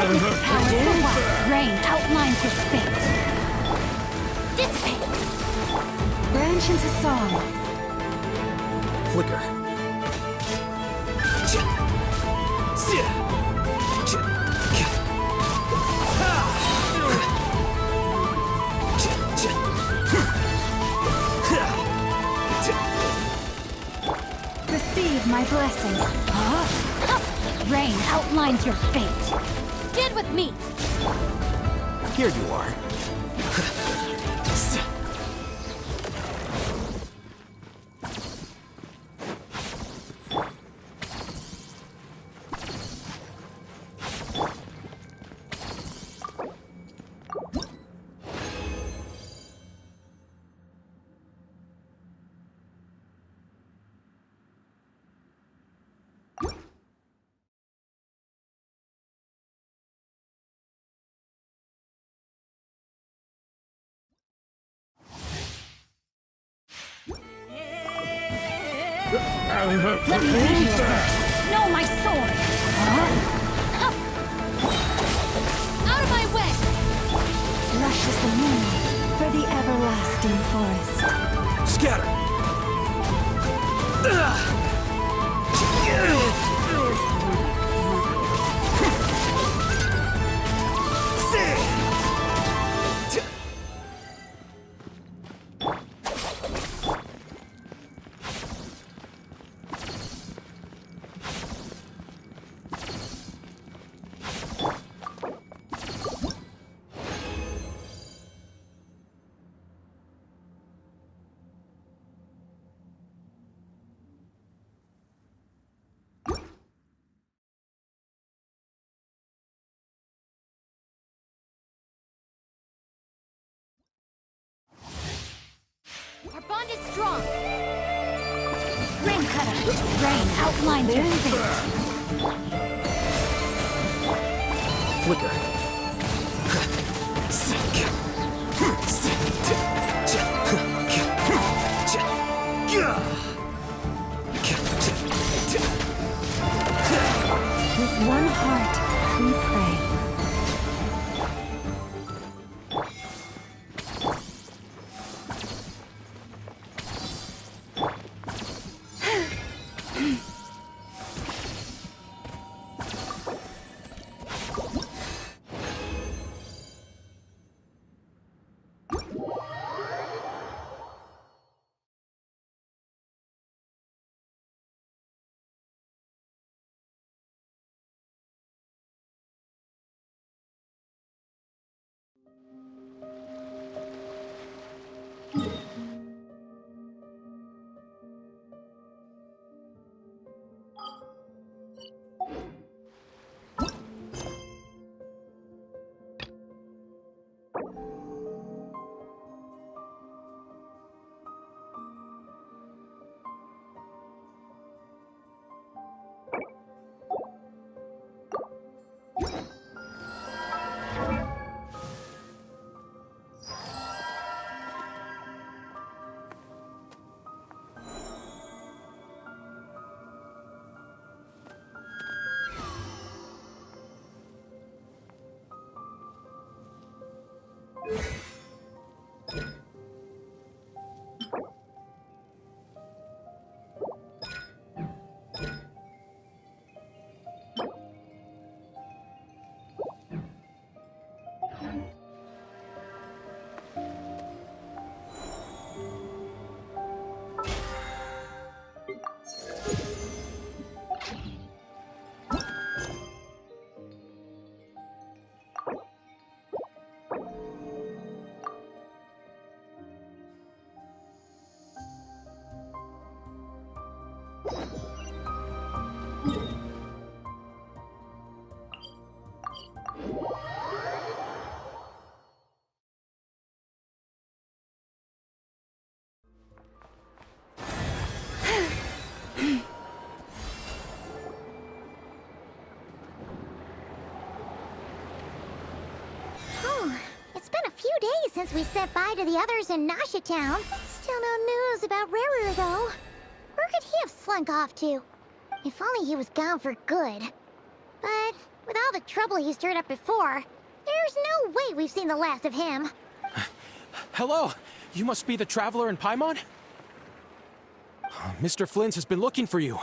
Witness the power of the wild. Rain outlines your fate. Dissipate. Branch into song. Flicker. Receive my blessing. Rain outlines your fate. Stand with me. Here you are. Let me read you a verse. Know my sword. Out of my way! Lush as the moon for the everlasting forest. Scatter! Our bond is strong. Rain cutter. Rain outlines your fate. Flicker. With one heart, we pray. We said bye to the others in Nasha Town. Still no news about Rarer, though. Where could he have slunk off to? If only he was gone for good. But with all the trouble he stirred up before, there's no way we've seen the last of him. Hello? You must be the traveler in Paimon? Mr. Flynn has been looking for you.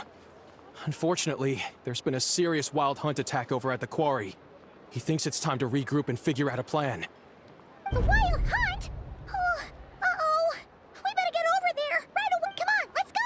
Unfortunately, there's been a serious wild hunt attack over at the quarry. He thinks it's time to regroup and figure out a plan. The Wild Hunt? Oh, uh-oh. We better get over there right away. Come on, let's go!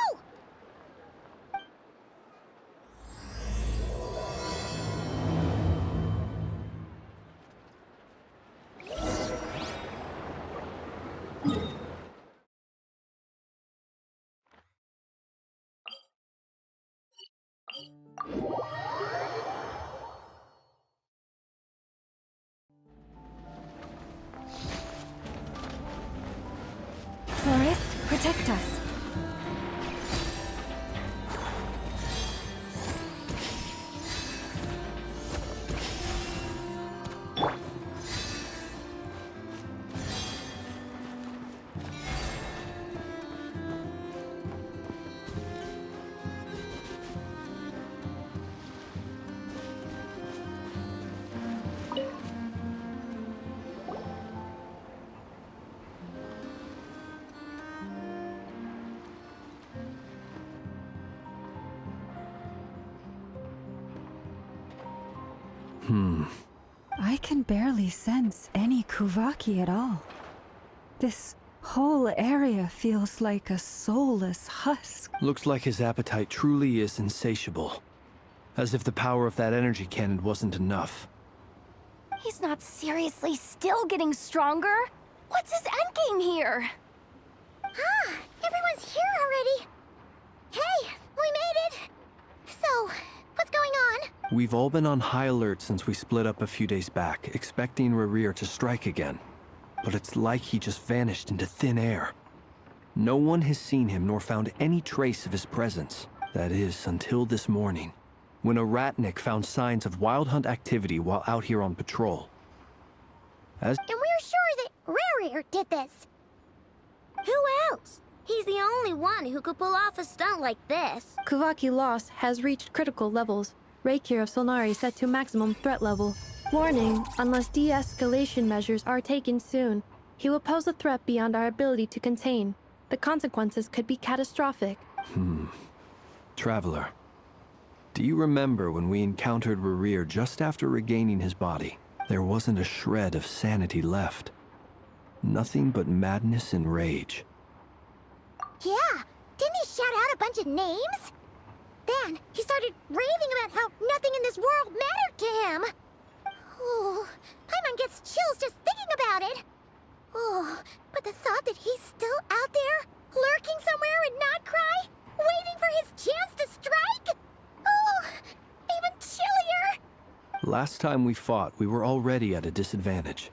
Forest, protect us. I can barely sense any Kuvaki at all. This whole area feels like a soulless husk. Looks like his appetite truly is insatiable. As if the power of that energy cannon wasn't enough. He's not seriously still getting stronger? What's his endgame here? Ah, everyone's here already. Hey, we made it. So, what's going on? We've all been on high alert since we split up a few days back, expecting Rarir to strike again. But it's like he just vanished into thin air. No one has seen him nor found any trace of his presence. That is, until this morning, when a ratnik found signs of wild hunt activity while out here on patrol. And we're sure that Rarir did this. Who else? He's the only one who could pull off a stunt like this. Kuvaki loss has reached critical levels. Reikir of Solnari set to maximum threat level. Warning, unless de-escalation measures are taken soon, he will pose a threat beyond our ability to contain. The consequences could be catastrophic. Traveler, do you remember when we encountered Rarir just after regaining his body? There wasn't a shred of sanity left. Nothing but madness and rage. Yeah, didn't he shout out a bunch of names? Then he started raving about how nothing in this world mattered to him. Oh, Paimon gets chills just thinking about it. Oh, but the thought that he's still out there, lurking somewhere in Notcry, waiting for his chance to strike? Oh, even chillier. Last time we fought, we were already at a disadvantage.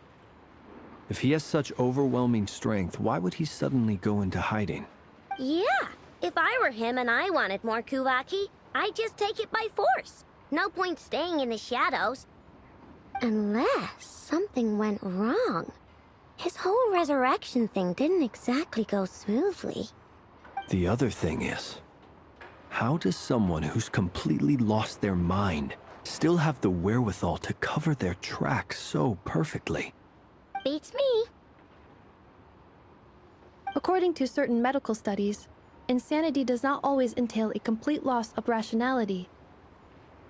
If he has such overwhelming strength, why would he suddenly go into hiding? Yeah, if I were him and I wanted more Kuvaki, I'd just take it by force. No point staying in the shadows. Unless something went wrong. His whole resurrection thing didn't exactly go smoothly. The other thing is, how does someone who's completely lost their mind still have the wherewithal to cover their tracks so perfectly? Beats me. According to certain medical studies, insanity does not always entail a complete loss of rationality.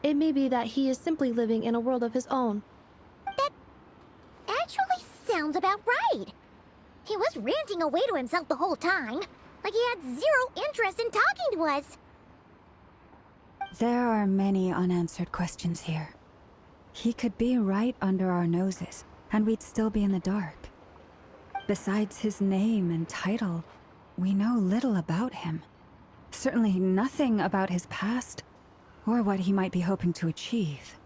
It may be that he is simply living in a world of his own. That actually sounds about right. He was ranting away to himself the whole time, like he had zero interest in talking to us. There are many unanswered questions here. He could be right under our noses, and we'd still be in the dark. Besides his name and title, we know little about him. Certainly nothing about his past, or what he might be hoping to achieve.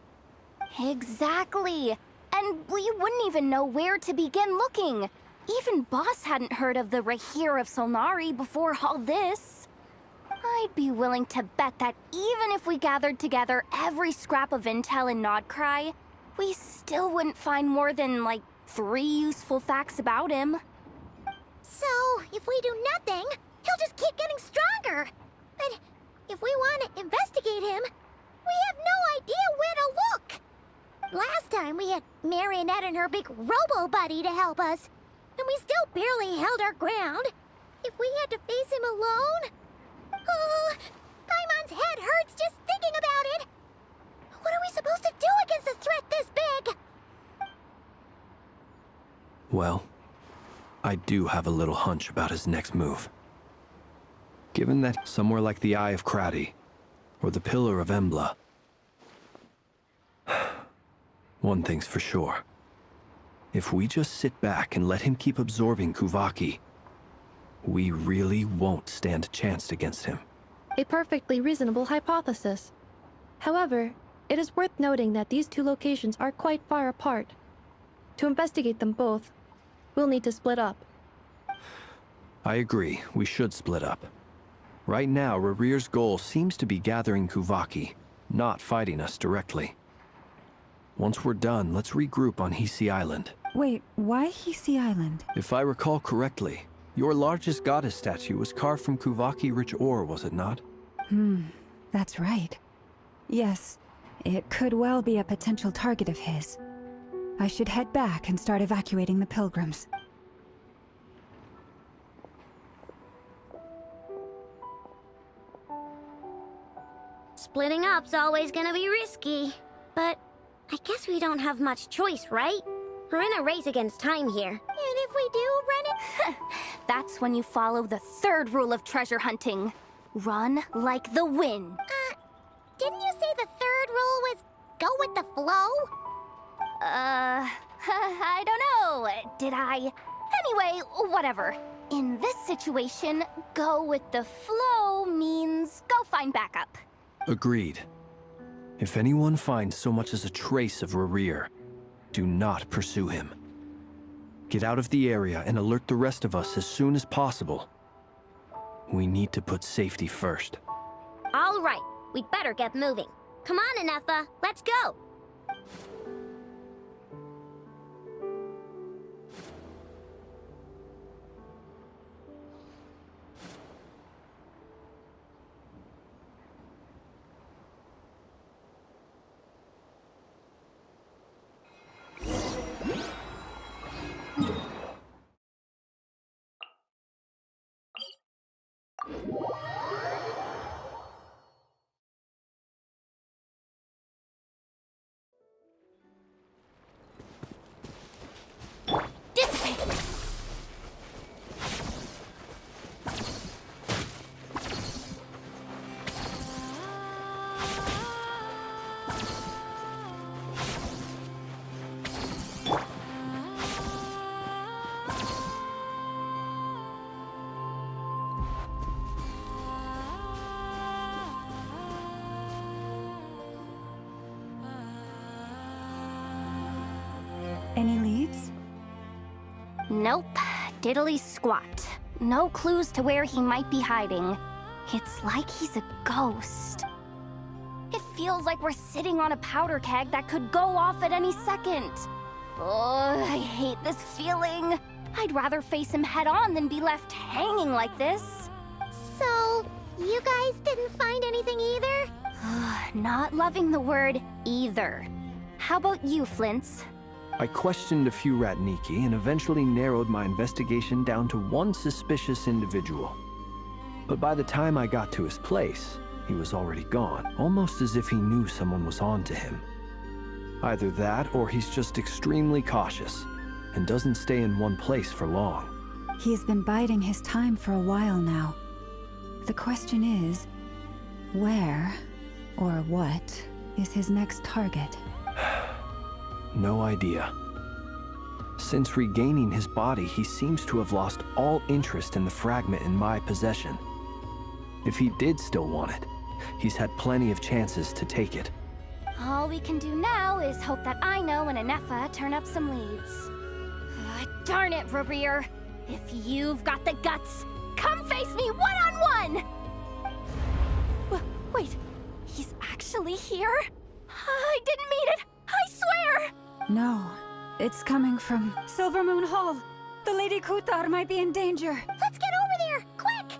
Exactly! And we wouldn't even know where to begin looking. Even Boss hadn't heard of the Rahere of Solnari before all this. I'd be willing to bet that even if we gathered together every scrap of intel in Nodcry, we still wouldn't find more than, like, 3 useful facts about him. So, if we do nothing, he'll just keep getting stronger. But if we want to investigate him, we have no idea where to look. Last time we had Marionette and her big robo-buddy to help us, and we still barely held our ground. If we had to face him alone... Oh, Paimon's head hurts just thinking about it. What are we supposed to do against a threat this big? Well, I do have a little hunch about his next move. Given that somewhere like the Eye of Krati, or the Pillar of Embla, one thing's for sure. If we just sit back and let him keep absorbing Kuvaki, we really won't stand a chance against him. A perfectly reasonable hypothesis. However, it is worth noting that these two locations are quite far apart. To investigate them both, we'll need to split up. I agree, we should split up. Right now, Rarir's goal seems to be gathering Kuvaki, not fighting us directly. Once we're done, let's regroup on Hisi Island. Wait, why Hisi Island? If I recall correctly, your largest goddess statue was carved from Kuvaki-rich ore, was it not? That's right. Yes, it could well be a potential target of his. I should head back and start evacuating the pilgrims. Splitting up's always gonna be risky. But I guess we don't have much choice, right? We're in a race against time here. And if we do run it... That's when you follow the third rule of treasure hunting. Run like the wind. Didn't you say the third rule was go with the flow? I don't know. Did I? Anyway, whatever. In this situation, go with the flow means go find backup. Agreed. If anyone finds so much as a trace of Rarir, do not pursue him. Get out of the area and alert the rest of us as soon as possible. We need to put safety first. All right, we'd better get moving. Come on, Anefa, let's go! Any leads? Nope. Diddly squat. No clues to where he might be hiding. It's like he's a ghost. It feels like we're sitting on a powder keg that could go off at any second. Oh, I hate this feeling. I'd rather face him head on than be left hanging like this. So, you guys didn't find anything either? Not loving the word either. How about you, Flints? I questioned a few Ratniki and eventually narrowed my investigation down to one suspicious individual. But by the time I got to his place, he was already gone, almost as if he knew someone was on to him. Either that, or he's just extremely cautious and doesn't stay in one place for long. He's been biding his time for a while now. The question is, where or what is his next target? No idea. Since regaining his body, he seems to have lost all interest in the fragment in my possession. If he did still want it, he's had plenty of chances to take it. All we can do now is hope that Aino and Anefa turn up some leads. Darn it, Rarir! If you've got the guts, come face me one-on-one! Wait, he's actually here? I didn't mean it! I swear! No, it's coming from Silver Moon Hall. The Lady Kutar might be in danger. Let's get over there, quick!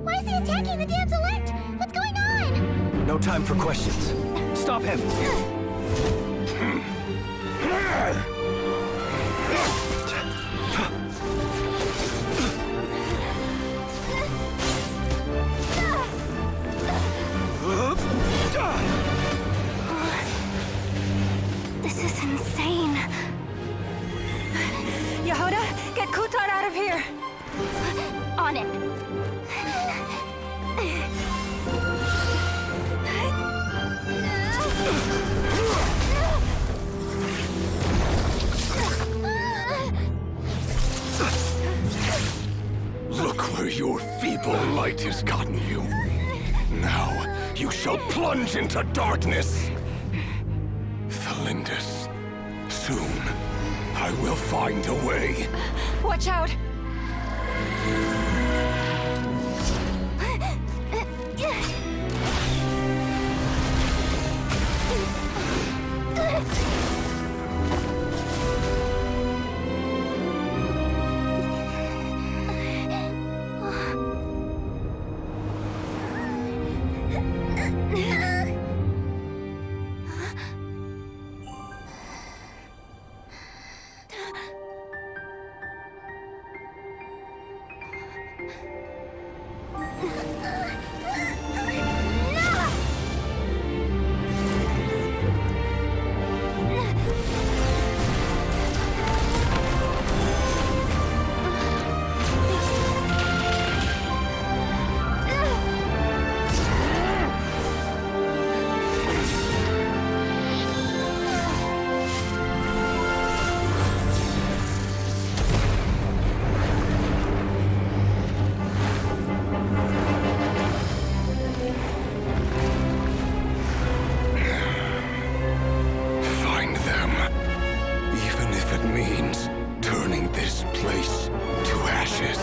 Why is he attacking the damsel elect? What's going on? No time for questions. Stop him! This is insane. Yehoda, get Kutar out of here! On it. Look where your feeble light has gotten you. Now, you shall plunge into darkness. Felindus, soon, I will find a way. Watch out! Find them. Even if it means turning this place to ashes.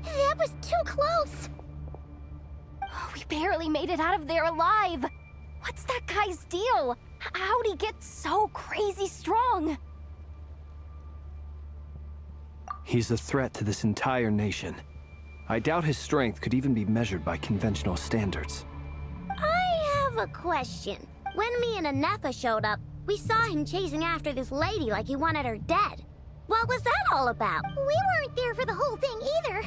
That was too close! We barely made it out of there alive. What's that guy's deal? How'd he get so crazy strong? He's a threat to this entire nation. I doubt his strength could even be measured by conventional standards. I have a question. When me and Anetha showed up, we saw him chasing after this lady like he wanted her dead. What was that all about? We weren't there for the whole thing either.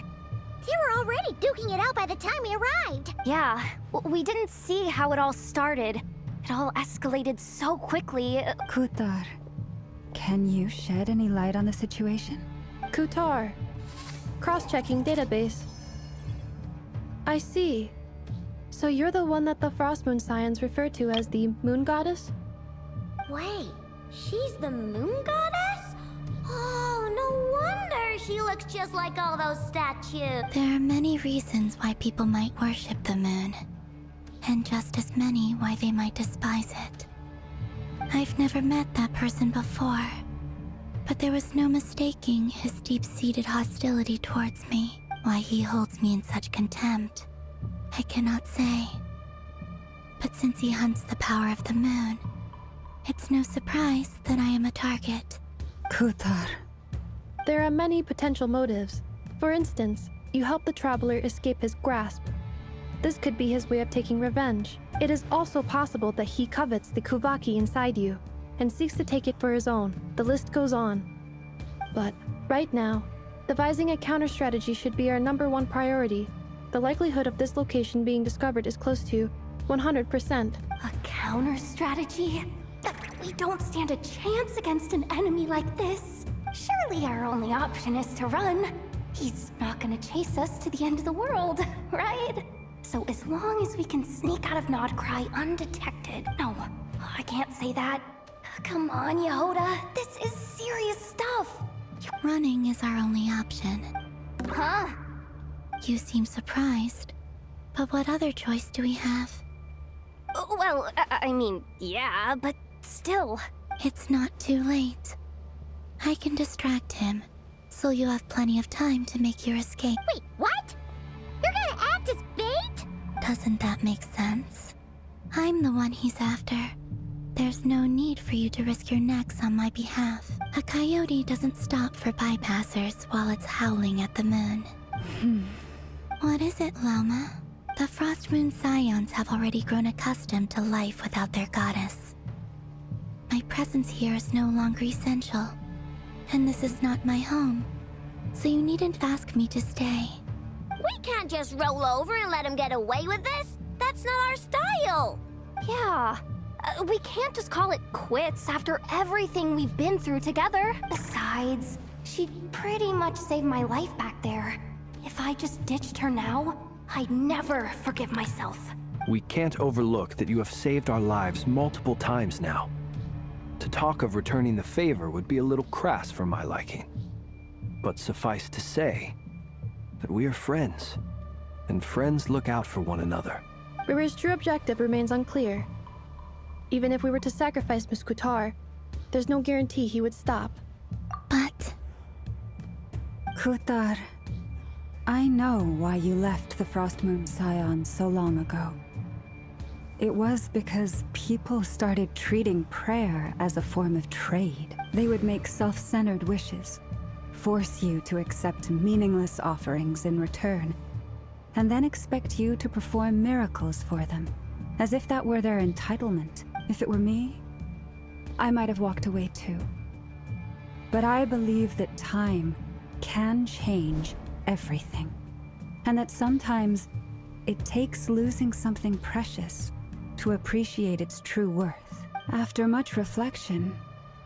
They were already duking it out by the time we arrived. Yeah, we didn't see how it all started. It all escalated so quickly. Kutar, can you shed any light on the situation? Kutar. Cross-checking database. I see. So you're the one that the Frostmoon Scions refer to as the Moon Goddess? Wait, she's the moon goddess? Oh, no wonder she looks just like all those statues. There are many reasons why people might worship the moon, and just as many why they might despise it. I've never met that person before, but there was no mistaking his deep-seated hostility towards me. Why he holds me in such contempt, I cannot say. But since he hunts the power of the moon, it's no surprise that I am a target. Kutar. There are many potential motives. For instance, you help the Traveler escape his grasp. This could be his way of taking revenge. It is also possible that he covets the Kuvaki inside you, and seeks to take it for his own. The list goes on. But, right now, devising a counter-strategy should be our #1 priority. The likelihood of this location being discovered is close to 100%. A counter strategy? We don't stand a chance against an enemy like this. Surely our only option is to run. He's not gonna chase us to the end of the world, right? So as long as we can sneak out of Nodcry undetected... No, I can't say that. Come on, Yehoda. This is serious stuff. Running is our only option. Huh? You seem surprised. But what other choice do we have? Well, I mean, yeah, but still. It's not too late. I can distract him, so you have plenty of time to make your escape. Wait, what? You're gonna act as bait? Doesn't that make sense? I'm the one he's after. There's no need for you to risk your necks on my behalf. A coyote doesn't stop for bypassers while it's howling at the moon. What is it, Loma? The Frost Moon Scions have already grown accustomed to life without their goddess. My presence here is no longer essential, and this is not my home, so you needn't ask me to stay. We can't just roll over and let him get away with this. That's not our style. Yeah. We can't just call it quits after everything we've been through together. Besides, she'd pretty much saved my life back there. If I just ditched her now, I'd never forgive myself. We can't overlook that you have saved our lives multiple times now. To talk of returning the favor would be a little crass for my liking. But suffice to say that we are friends, and friends look out for one another. River's true objective remains unclear. Even if we were to sacrifice Muskutar, there's no guarantee he would stop. But... Kutar, I know why you left the Frost Moon Scions so long ago. It was because people started treating prayer as a form of trade. They would make self-centered wishes, force you to accept meaningless offerings in return, and then expect you to perform miracles for them, as if that were their entitlement. If it were me, I might have walked away too. But I believe that time can change everything, and that sometimes it takes losing something precious to appreciate its true worth. After much reflection,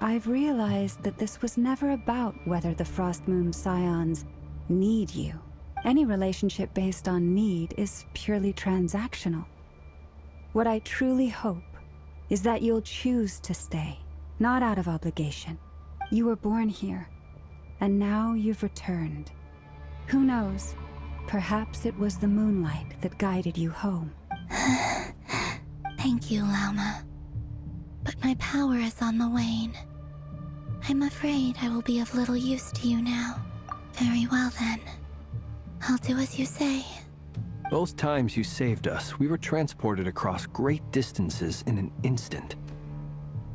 I've realized that this was never about whether the Frost Moon Scions need you. Any relationship based on need is purely transactional. What I truly hope is that you'll choose to stay, not out of obligation. You were born here, and now you've returned. Who knows? Perhaps it was the moonlight that guided you home. Thank you, Lauma. But my power is on the wane. I'm afraid I will be of little use to you now. Very well then. I'll do as you say. Both times you saved us, we were transported across great distances in an instant.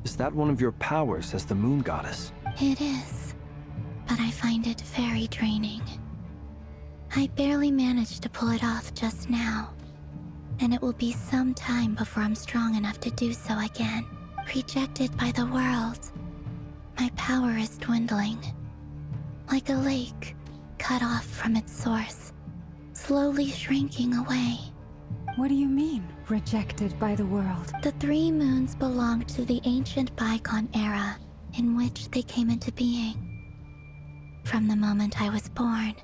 Is that one of your powers as the Moon Goddess? It is, but I find it very draining. I barely managed to pull it off just now, and it will be some time before I'm strong enough to do so again. Rejected by the world, my power is dwindling. Like a lake cut off from its source, slowly shrinking away. What do you mean, rejected by the world? The three moons belonged to the ancient Bygone era in which they came into being. From the moment I was born,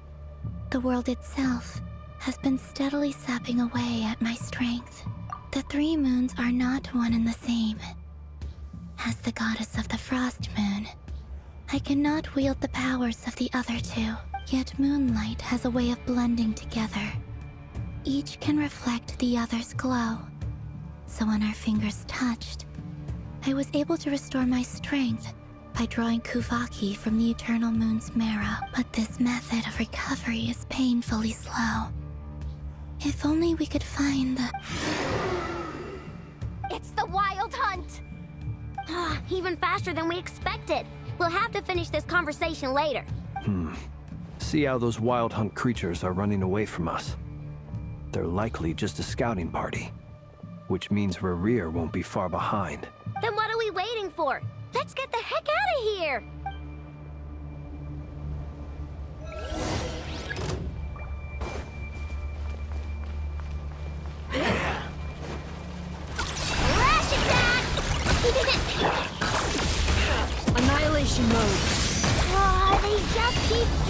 the world itself has been steadily sapping away at my strength. The three moons are not one and the same. As the goddess of the Frost Moon, I cannot wield the powers of the other two. Yet moonlight has a way of blending together. Each can reflect the other's glow. So when our fingers touched, I was able to restore my strength by drawing Kuvaki from the Eternal Moon's marrow. But this method of recovery is painfully slow. If only we could find the... It's the Wild Hunt! Even faster than we expected. We'll have to finish this conversation later. See how those Wild Hunt creatures are running away from us. They're likely just a scouting party, which means Rerir won't be far behind. Then what are we waiting for? Let's get the heck out of here! Flash attack!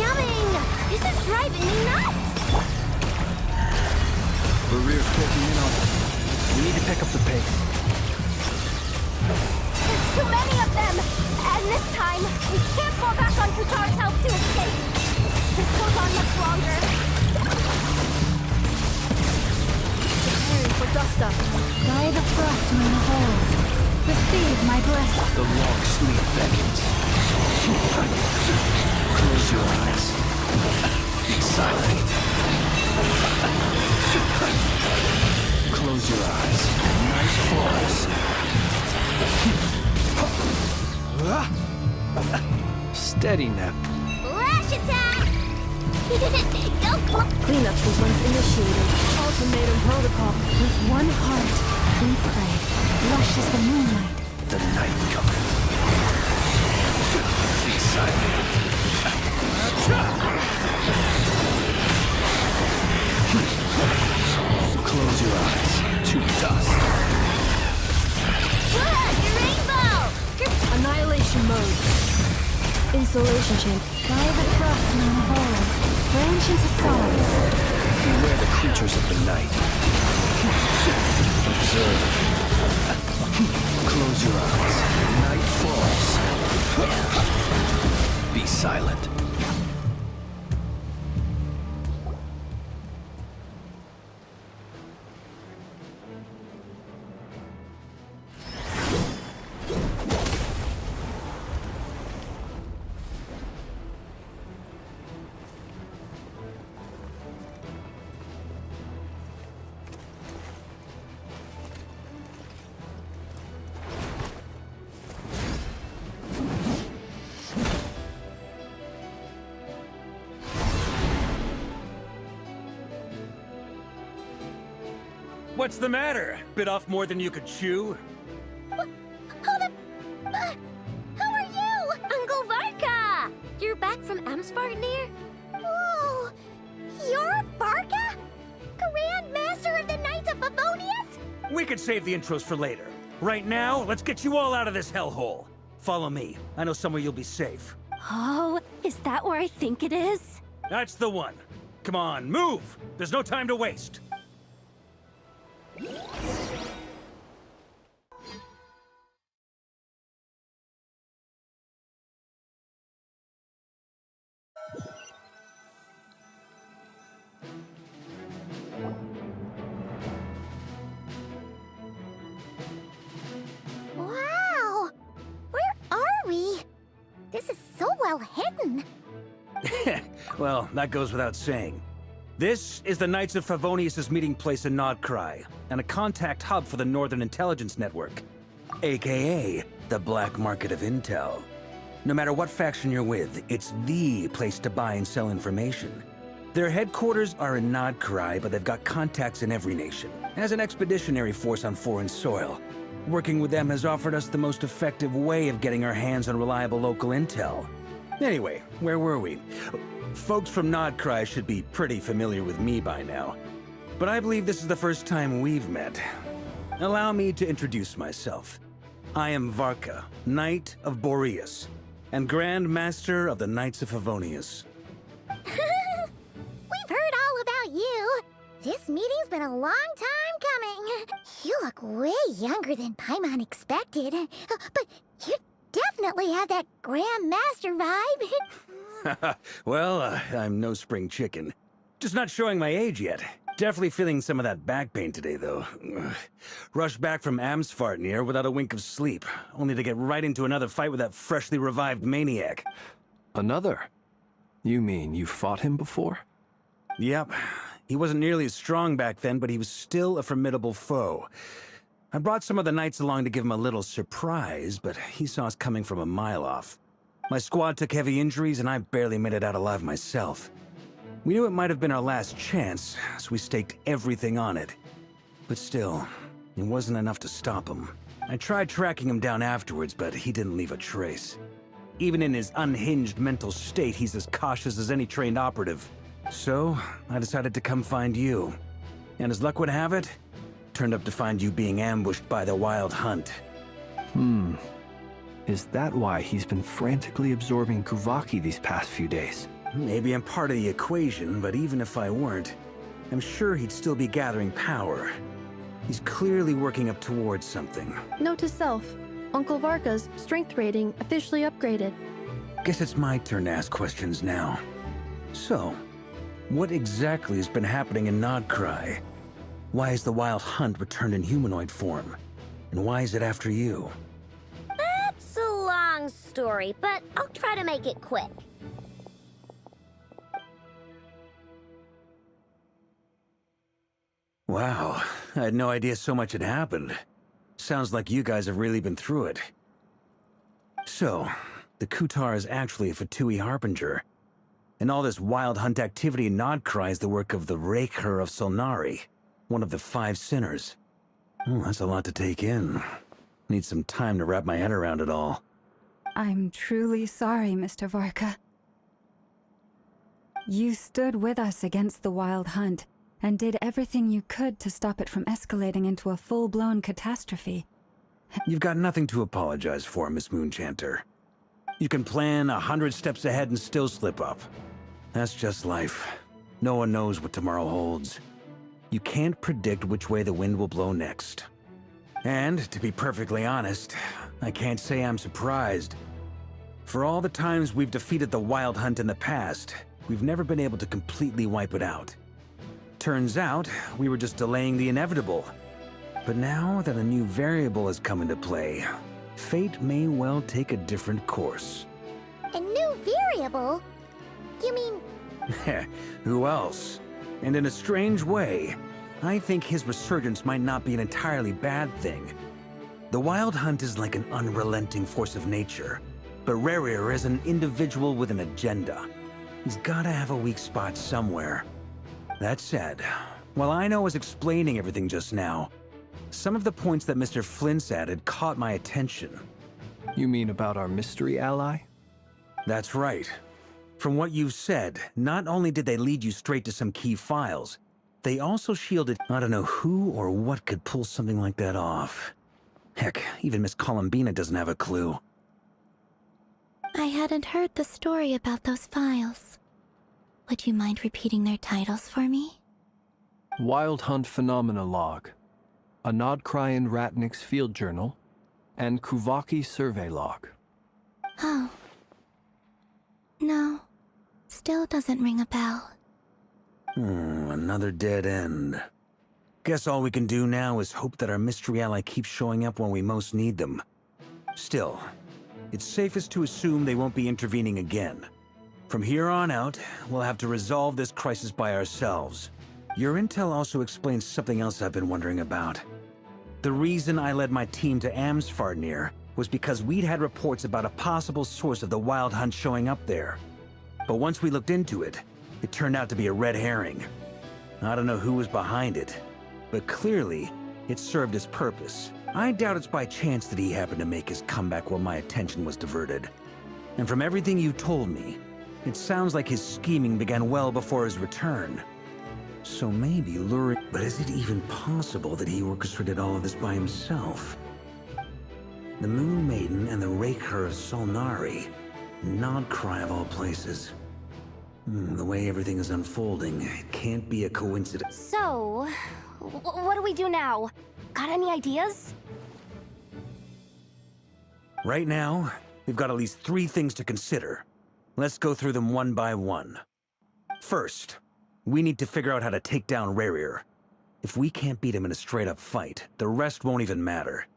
coming! This is driving me nuts! Rear's closing in on us. We need to pick up the pace. There's too many of them! And this time, we can't fall back on Kutar's help to escape. This goes on much longer. Preparing for dust up. By the frost moon hold, receive my blessing. The long sleep beckons. Close your eyes. Be silent. Close your eyes. Night falls. Steady, Nep. Flash attack! Go, Cleanup sequence initiated. Ultimatum protocol. With one heart, we pray. Lush as the moonlight. The night cometh. Be silent. Close your eyes. To dust. Look, rainbow! Annihilation mode. Insulation chamber. By the frost moon hold, branch into song. Beware the creatures of the night. Observe. Close your eyes. Night falls. Be silent. What's the matter? Bit off more than you could chew? Hold up! Who are you? Uncle Varka! You're back from Amsvartnir? Oh, you're Varka? Grand Master of the Knights of Favonius? We could save the intros for later. Right now, let's get you all out of this hellhole. Follow me. I know somewhere you'll be safe. Oh, is that where I think it is? That's the one. Come on, move! There's no time to waste. Wow! Where are we? This is so well hidden. Well, that goes without saying. This is the Knights of Favonius' meeting place in Nodcry, and a contact hub for the Northern Intelligence Network, aka the Black Market of Intel. No matter what faction you're with, it's the place to buy and sell information. Their headquarters are in Nodcry, but they've got contacts in every nation, as an expeditionary force on foreign soil. Working with them has offered us the most effective way of getting our hands on reliable local intel. Anyway, where were we? Folks from Nodcry should be pretty familiar with me by now. But I believe this is the first time we've met. Allow me to introduce myself. I am Varka, Knight of Boreas, and Grand Master of the Knights of Favonius. We've heard all about you. This meeting's been a long time coming. You look way younger than Paimon expected. But you definitely have that Grand Master vibe. Well, I'm no spring chicken. Just not showing my age yet. Definitely feeling some of that back pain today, though. Rushed back from Amsvartnir without a wink of sleep, only to get right into another fight with that freshly revived maniac. Another? You mean you fought him before? Yep. He wasn't nearly as strong back then, but he was still a formidable foe. I brought some of the knights along to give him a little surprise, but he saw us coming from a mile off. My squad took heavy injuries, and I barely made it out alive myself. We knew it might have been our last chance, so we staked everything on it. But still, it wasn't enough to stop him. I tried tracking him down afterwards, but he didn't leave a trace. Even in his unhinged mental state, he's as cautious as any trained operative. So, I decided to come find you. And as luck would have it, turned up to find you being ambushed by the Wild Hunt. Is that why he's been frantically absorbing Kuvaki these past few days? Maybe I'm part of the equation, but even if I weren't, I'm sure he'd still be gathering power. He's clearly working up towards something. Note to self, Uncle Varka's strength rating officially upgraded. Guess it's my turn to ask questions now. So, what exactly has been happening in Nodcry? Why has the Wild Hunt returned in humanoid form? And why is it after you? That's a long story, but I'll try to make it quick. Wow, I had no idea so much had happened. Sounds like you guys have really been through it. So, the Kutar is actually a Fatui Harbinger. And all this Wild Hunt activity in Nodcry is the work of the Raker of Solnari, one of the 5 sinners. Oh, that's a lot to take in. Need some time to wrap my head around it all. I'm truly sorry, Mr. Varka. You stood with us against the Wild Hunt, and did everything you could to stop it from escalating into a full-blown catastrophe. You've got nothing to apologize for, Miss Moonchanter. You can plan 100 steps ahead and still slip up. That's just life. No one knows what tomorrow holds. You can't predict which way the wind will blow next. And, to be perfectly honest, I can't say I'm surprised. For all the times we've defeated the Wild Hunt in the past, we've never been able to completely wipe it out. Turns out, we were just delaying the inevitable. But now that a new variable has come into play, fate may well take a different course. A new variable? You mean... Who else? And in a strange way, I think his resurgence might not be an entirely bad thing. The Wild Hunt is like an unrelenting force of nature, but Rerir is an individual with an agenda. He's gotta have a weak spot somewhere. That said, while I was explaining everything just now, some of the points that Mr. Flint's added caught my attention. You mean about our mystery ally? That's right. From what you've said, not only did they lead you straight to some key files, they also shielded... I don't know who or what could pull something like that off. Heck, even Miss Columbina doesn't have a clue. I hadn't heard the story about those files. Would you mind repeating their titles for me? Wild Hunt Phenomena Log, a Nodcryan Ratnik's Field Journal, and Kuvaki Survey Log. Oh. No. Still doesn't ring a bell. Another dead end. Guess all we can do now is hope that our mystery ally keeps showing up when we most need them. Still, it's safest to assume they won't be intervening again. From here on out, we'll have to resolve this crisis by ourselves. Your intel also explains something else I've been wondering about. The reason I led my team to Amsfarnir was because we'd had reports about a possible source of the Wild Hunt showing up there. But once we looked into it, it turned out to be a red herring. I don't know who was behind it, but clearly, it served its purpose. I doubt it's by chance that he happened to make his comeback while my attention was diverted. And from everything you told me, it sounds like his scheming began well before his return. So maybe luring... But is it even possible that he orchestrated all of this by himself? The Moon Maiden and the Raker of Solnari. Nodcry of all places. The way everything is unfolding, it can't be a coincidence. So, what do we do now? Got any ideas? Right now, we've got at least 3 things to consider. Let's go through them one by one. First, we need to figure out how to take down Rerir. If we can't beat him in a straight-up fight, the rest won't even matter.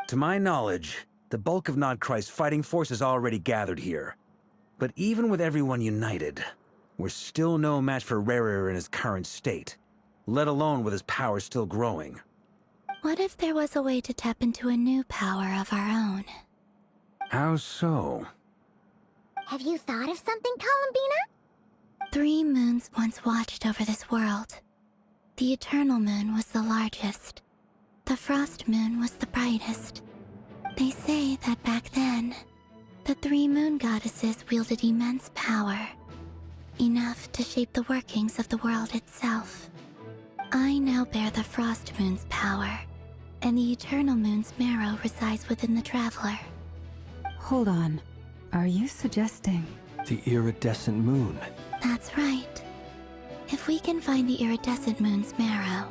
To my knowledge, the bulk of Nodcry's fighting force is already gathered here. But even with everyone united, we're still no match for Rerir in his current state, let alone with his power still growing. What if there was a way to tap into a new power of our own? How so? Have you thought of something, Columbina? 3 moons once watched over this world. The Eternal Moon was the largest. The Frost Moon was the brightest. They say that back then, the 3 moon goddesses wielded immense power. Enough to shape the workings of the world itself. I now bear the Frost Moon's power, and the Eternal Moon's marrow resides within the Traveler. Hold on. Are you suggesting... The iridescent moon. That's right. If we can find the iridescent moon's marrow,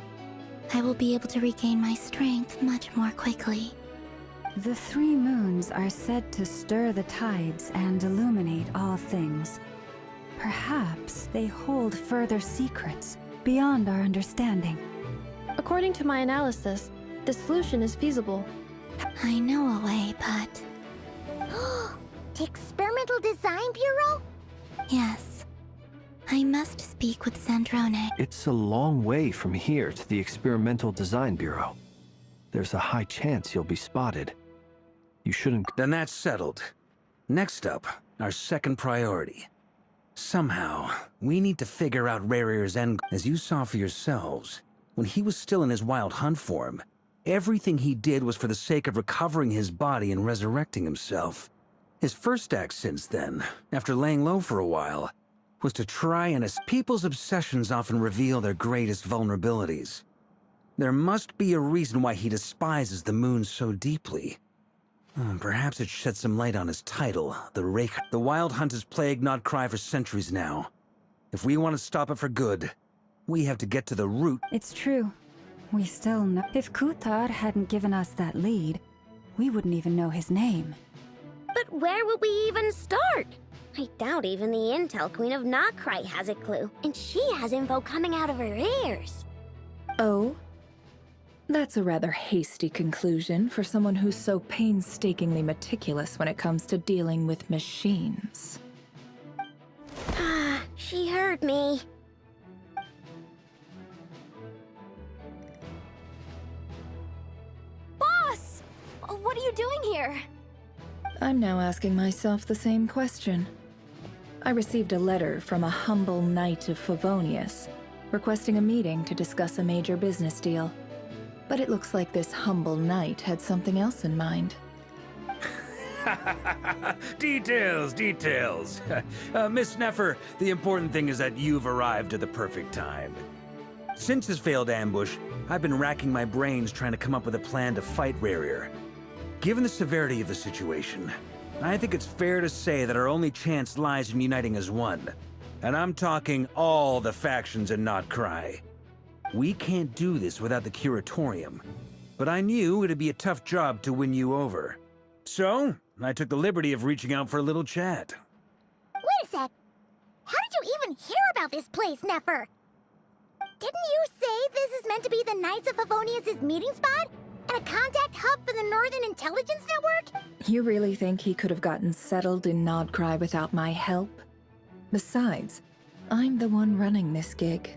I will be able to regain my strength much more quickly. The three moons are said to stir the tides and illuminate all things. Perhaps they hold further secrets beyond our understanding. According to my analysis, the solution is feasible. I know a way, but... The Experimental Design Bureau? yes. I must speak with Sandrone. It's a long way from here to the Experimental Design Bureau. There's a high chance you'll be spotted. You shouldn't... Then that's settled. Next up, our second priority. Somehow, we need to figure out Rarear's end. As you saw for yourselves, when he was still in his wild hunt form, everything he did was for the sake of recovering his body and resurrecting himself. His first act since then, after laying low for a while, was to try and... People's obsessions often reveal their greatest vulnerabilities. There must be a reason why he despises the moon so deeply. Perhaps it sheds some light on his title, the Rake. The Wild Hunt has plagued Nodcry for centuries now. If we want to stop it for good, we have to get to the root. It's true. We still know. If Kuthar hadn't given us that lead, we wouldn't even know his name. But where would we even start? I doubt even the Intel Queen of Nodcry has a clue, and she has info coming out of her ears. Oh? That's a rather hasty conclusion for someone who's so painstakingly meticulous when it comes to dealing with machines. She heard me. Boss! What are you doing here? I'm now asking myself the same question. I received a letter from a humble knight of Favonius, requesting a meeting to discuss a major business deal. But it looks like this humble knight had something else in mind. Details, details. Miss Neffer, the important thing is that you've arrived at the perfect time. Since his failed ambush, I've been racking my brains trying to come up with a plan to fight Rarear. Given the severity of the situation, I think it's fair to say that our only chance lies in uniting as one. And I'm talking all the factions in Nodcry. We can't do this without the Curatorium, but I knew it'd be a tough job to win you over. So, I took the liberty of reaching out for a little chat. Wait a sec. How did you even hear about this place, Neffer? Didn't you say this is meant to be the Knights of Favonius' meeting spot? And a contact hub for the Northern Intelligence Network? You really think he could have gotten settled in Nodcry without my help? Besides, I'm the one running this gig.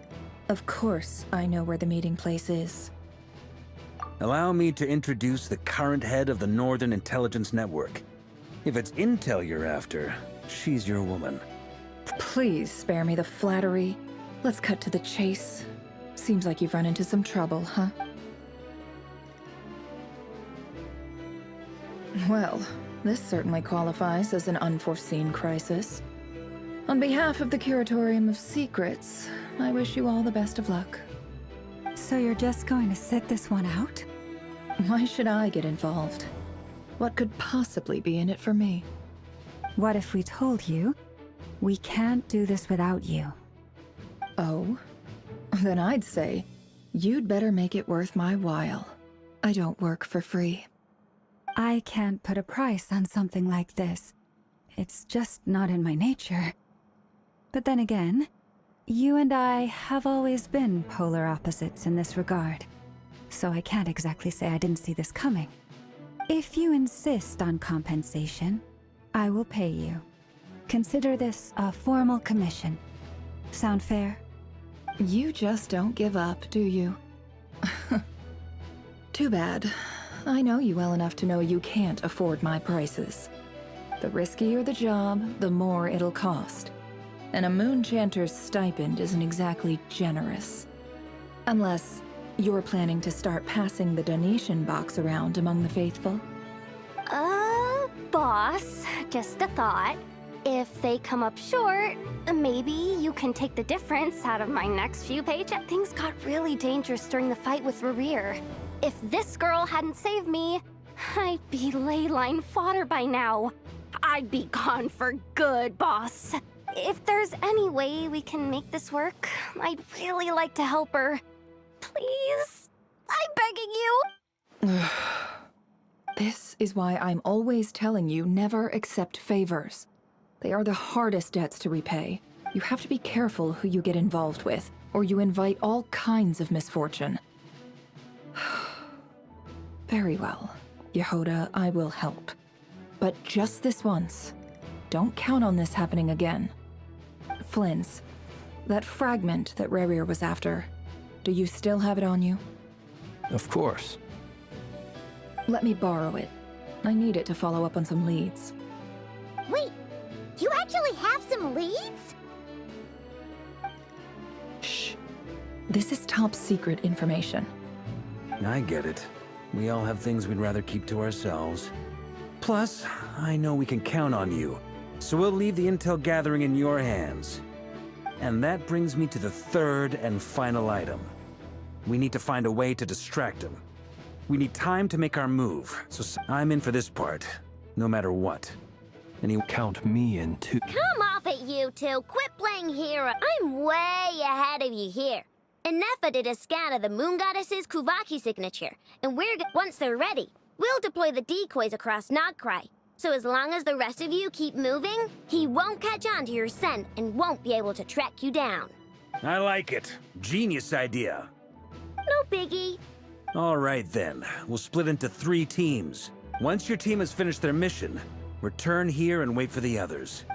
Of course I know where the meeting place is. Allow me to introduce the current head of the Northern Intelligence Network. If it's intel you're after, she's your woman. Please spare me the flattery. Let's cut to the chase. Seems like you've run into some trouble, huh? Well, this certainly qualifies as an unforeseen crisis. On behalf of the Curatorium of Secrets, I wish you all the best of luck. So you're just going to sit this one out? Why should I get involved? What could possibly be in it for me? What if we told you we can't do this without you? Oh? Then I'd say, you'd better make it worth my while. I don't work for free. I can't put a price on something like this. It's just not in my nature. But then again, you and I have always been polar opposites in this regard, so I can't exactly say I didn't see this coming. If you insist on compensation, I will pay you. Consider this a formal commission. Sound fair? You just don't give up, do you? Too bad. I know you well enough to know you can't afford my prices. The riskier the job, the more it'll cost. And a Moonchanter's stipend isn't exactly generous. Unless you're planning to start passing the donation box around among the faithful. Boss, just a thought. If they come up short, maybe you can take the difference out of my next few paychecks. Things got really dangerous during the fight with Rarear. If this girl hadn't saved me, I'd be ley line fodder by now. I'd be gone for good, boss. If there's any way we can make this work, I'd really like to help her. Please? I'm begging you. This is why I'm always telling you never accept favors. They are the hardest debts to repay. You have to be careful who you get involved with, or you invite all kinds of misfortune. Very well. Yehoda, I will help. But just this once. Don't count on this happening again. Flynn's, that fragment that Rerir was after, do you still have it on you? Of course. Let me borrow it. I need it to follow up on some leads. Wait, you actually have some leads? Shh. This is top secret information. I get it. We all have things we'd rather keep to ourselves. Plus, I know we can count on you, so we'll leave the intel gathering in your hands. And that brings me to the third and final item. We need to find a way to distract him. We need time to make our move, so I'm in for this part, no matter what. And you count me in too. Come off it, you two. Quit playing hero. I'm way ahead of you here. Enefa did a scan of the Moon Goddess's Kuvaki signature, and once they're ready, we'll deploy the decoys across Nogcry. So as long as the rest of you keep moving, he won't catch on to your scent and won't be able to track you down. I like it. Genius idea. No biggie. All right then, we'll split into 3 teams. Once your team has finished their mission, return here and wait for the others.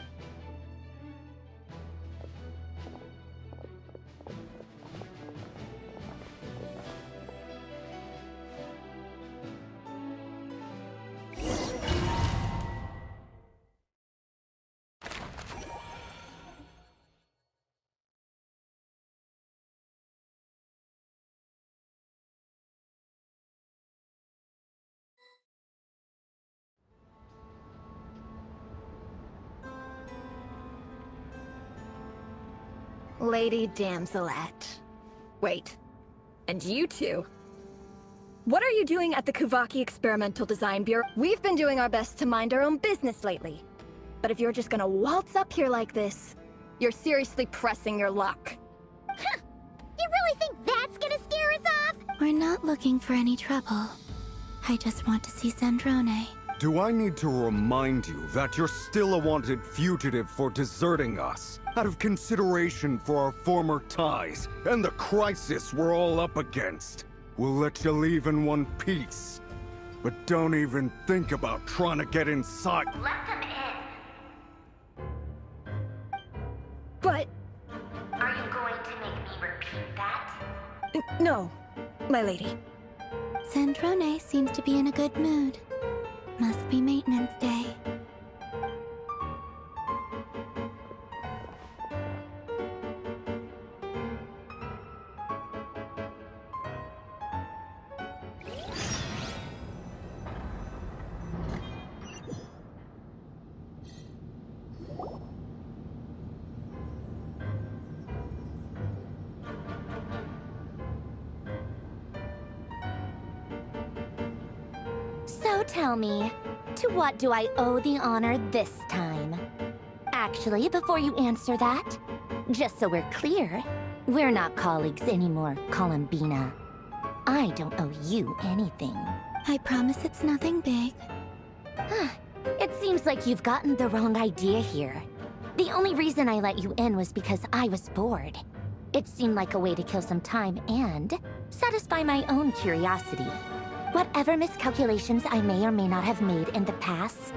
Lady Damselette. Wait. And you two? What are you doing at the Kuvaki Experimental Design Bureau? We've been doing our best to mind our own business lately. But if you're just gonna waltz up here like this, you're seriously pressing your luck. Huh. You really think that's gonna scare us off? We're not looking for any trouble. I just want to see Zandrone. Do I need to remind you that you're still a wanted fugitive for deserting us? Out of consideration for our former ties and the crisis we're all up against. We'll let you leave in one piece. But don't even think about trying to get inside. Let them in. But... Are you going to make me repeat that? No, my lady. Zandrone seems to be in a good mood. Must be maintenance day. So tell me, to what do I owe the honor this time? Actually, before you answer that, just so we're clear, we're not colleagues anymore, Columbina. I don't owe you anything. I promise it's nothing big. It seems like you've gotten the wrong idea here. The only reason I let you in was because I was bored. It seemed like a way to kill some time and satisfy my own curiosity. Whatever miscalculations I may or may not have made in the past,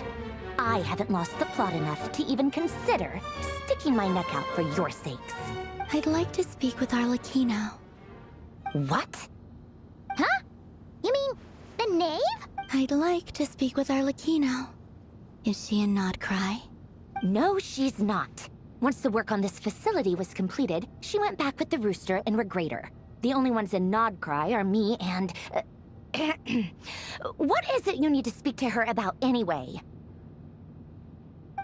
I haven't lost the plot enough to even consider sticking my neck out for your sakes. I'd like to speak with Arlecchino. What? Huh? You mean the knave? I'd like to speak with Arlecchino. Is she in Nodcry? No, she's not. Once the work on this facility was completed, she went back with the Rooster and Regrator. The only ones in Nodcry are me and... What is it you need to speak to her about anyway?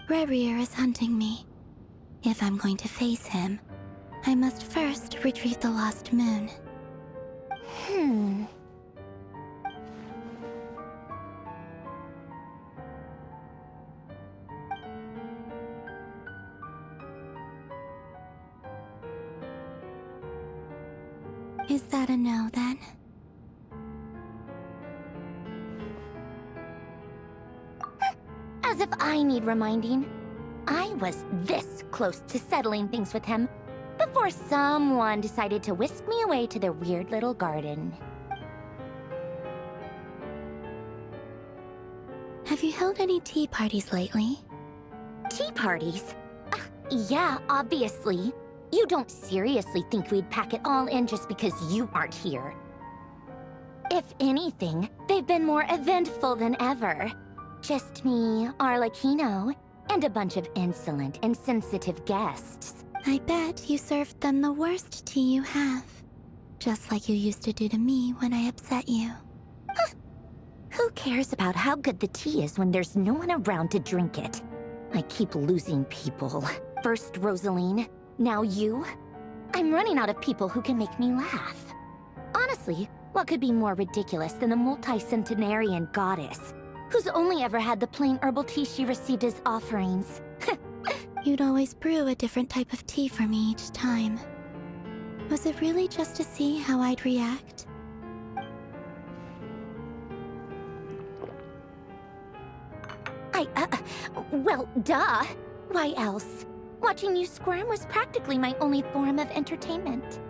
Rerir is hunting me. If I'm going to face him, I must first retrieve the lost moon. Is that a no, then? As if I need reminding. I was this close to settling things with him before someone decided to whisk me away to their weird little garden. Have you held any tea parties lately? Tea parties? Yeah, obviously. You don't seriously think we'd pack it all in just because you aren't here. If anything, they've been more eventful than ever. Just me, Arlecchino, and a bunch of insolent and sensitive guests. I bet you served them the worst tea you have. Just like you used to do to me when I upset you. Who cares about how good the tea is when there's no one around to drink it? I keep losing people. First Rosaline, now you. I'm running out of people who can make me laugh. Honestly, what could be more ridiculous than a multi-centenarian goddess who's only ever had the plain herbal tea she received as offerings? You'd always brew a different type of tea for me each time. Was it really just to see how I'd react? Well, duh. Why else? Watching you squirm was practically my only form of entertainment.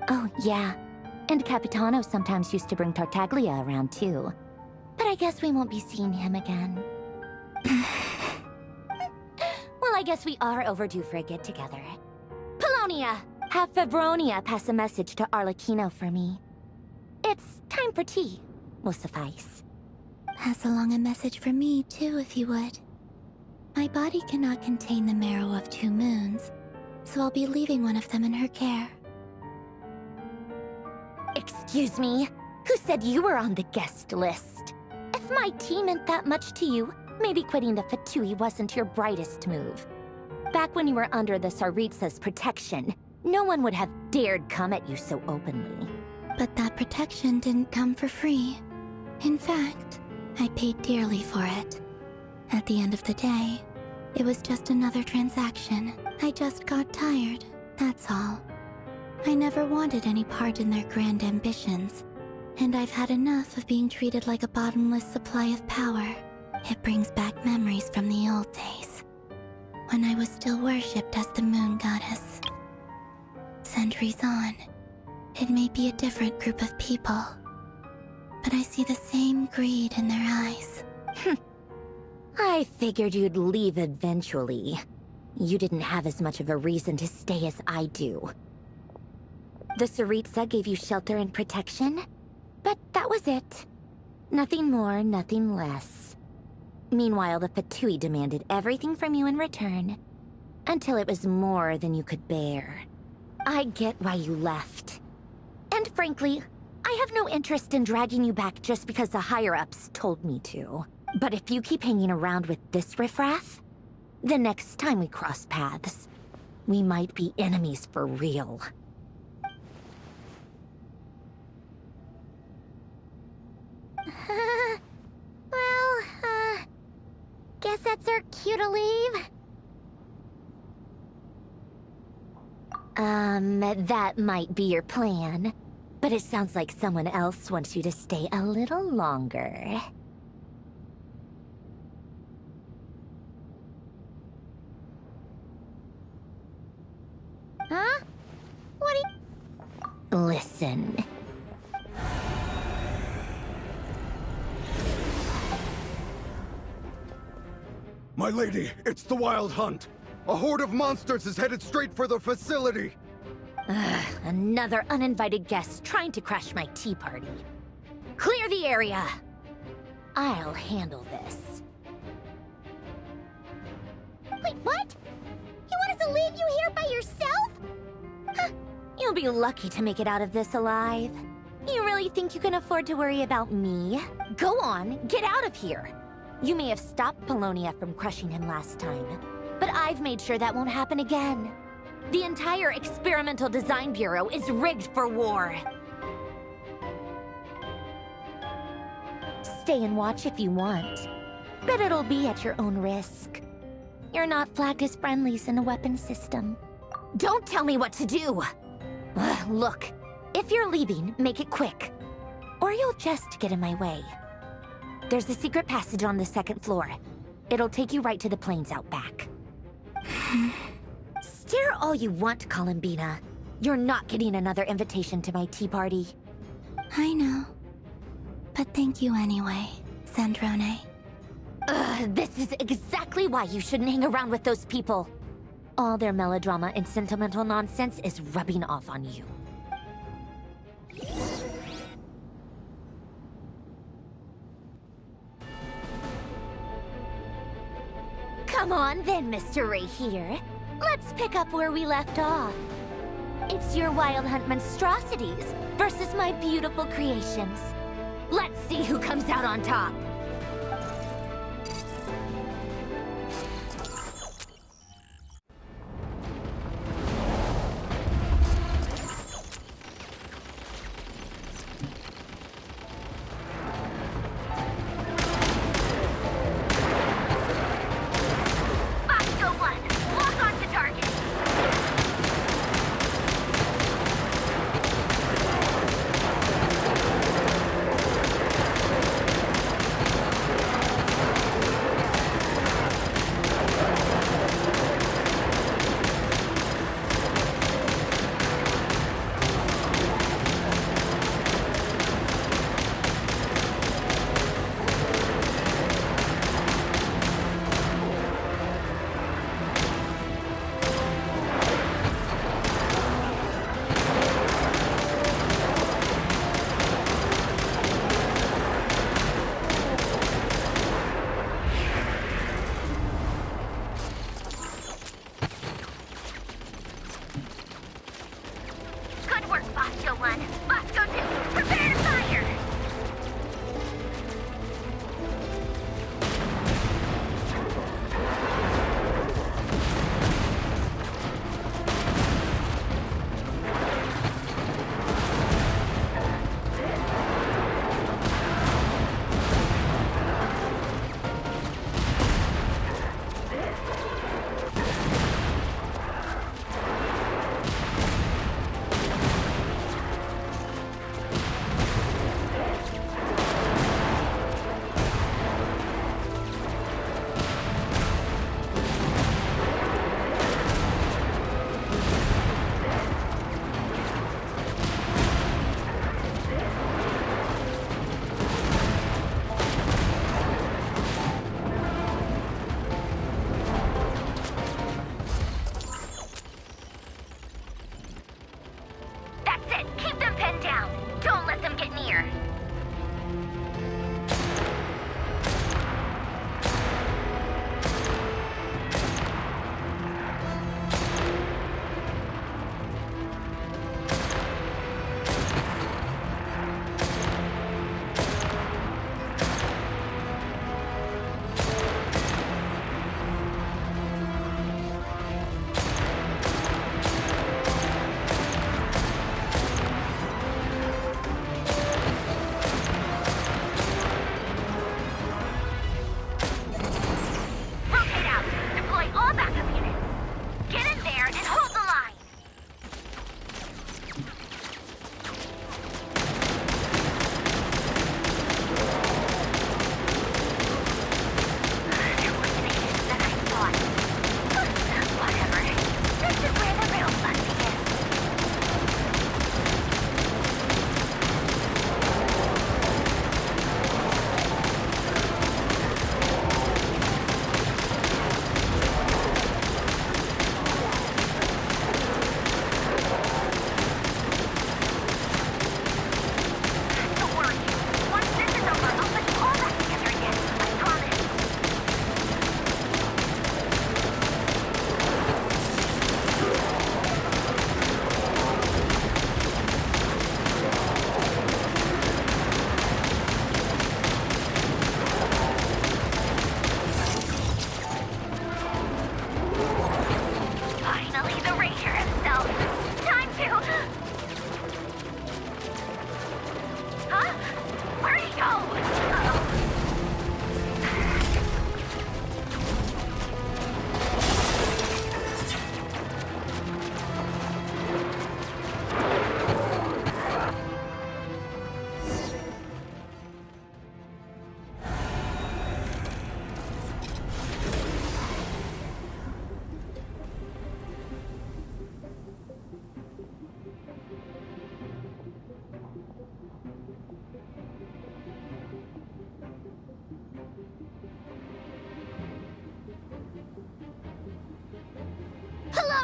Oh, yeah. And Capitano sometimes used to bring Tartaglia around, too. But I guess we won't be seeing him again. Well, I guess we are overdue for a get-together. Polonia! Have Febronia pass a message to Arlecchino for me. It's time for tea. Will suffice. Pass along a message for me, too, if you would. My body cannot contain the marrow of 2 moons, so I'll be leaving one of them in her care. Excuse me? Who said you were on the guest list? If my tea meant that much to you, maybe quitting the Fatui wasn't your brightest move. Back when you were under the Tsaritsa's protection, no one would have dared come at you so openly. But that protection didn't come for free. In fact, I paid dearly for it. At the end of the day, it was just another transaction. I just got tired, that's all. I never wanted any part in their grand ambitions, and I've had enough of being treated like a bottomless supply of power. It brings back memories from the old days, when I was still worshipped as the moon goddess. Centuries on, it may be a different group of people, but I see the same greed in their eyes. I figured you'd leave eventually. You didn't have as much of a reason to stay as I do. The Tsaritsa gave you shelter and protection, but that was it. Nothing more, nothing less. Meanwhile, the Fatui demanded everything from you in return, until it was more than you could bear. I get why you left. And frankly, I have no interest in dragging you back just because the higher-ups told me to. But if you keep hanging around with this riffraff, the next time we cross paths, we might be enemies for real. Guess that's our cue to leave. That might be your plan. But it sounds like someone else wants you to stay a little longer. Huh? What do you... Listen. My lady, it's the Wild Hunt. A horde of monsters is headed straight for the facility. Another uninvited guest trying to crash my tea party. Clear the area. I'll handle this. Wait, what? You want us to leave you here by yourself? Huh. You'll be lucky to make it out of this alive. You really think you can afford to worry about me? Go on, get out of here. You may have stopped Polonia from crushing him last time, but I've made sure that won't happen again. The entire Experimental Design Bureau is rigged for war. Stay and watch if you want. but it'll be at your own risk. You're not flagged as friendlies in the weapons system. Don't tell me what to do! Look, if you're leaving, make it quick. Or you'll just get in my way. There's a secret passage on the 2nd floor. It'll take you right to the plains out back. Stare all you want, Columbina. You're not getting another invitation to my tea party. I know. But thank you anyway, Sandrone. This is exactly why you shouldn't hang around with those people. All their melodrama and sentimental nonsense is rubbing off on you. Come on then, Mr. Ray here. Let's pick up where we left off. It's your Wild Hunt monstrosities versus my beautiful creations. Let's see who comes out on top.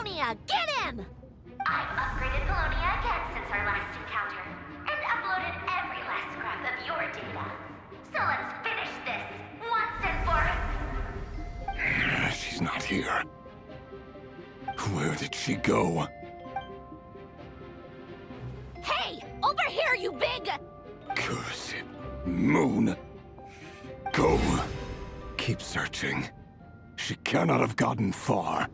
Polonia, get him! I've upgraded Polonia again since our last encounter, and uploaded every last scrap of your data. So let's finish this, once and for... She's not here. Where did she go? Hey! Over here, you big... Curse it. Moon. Go. Keep searching. She cannot have gotten far.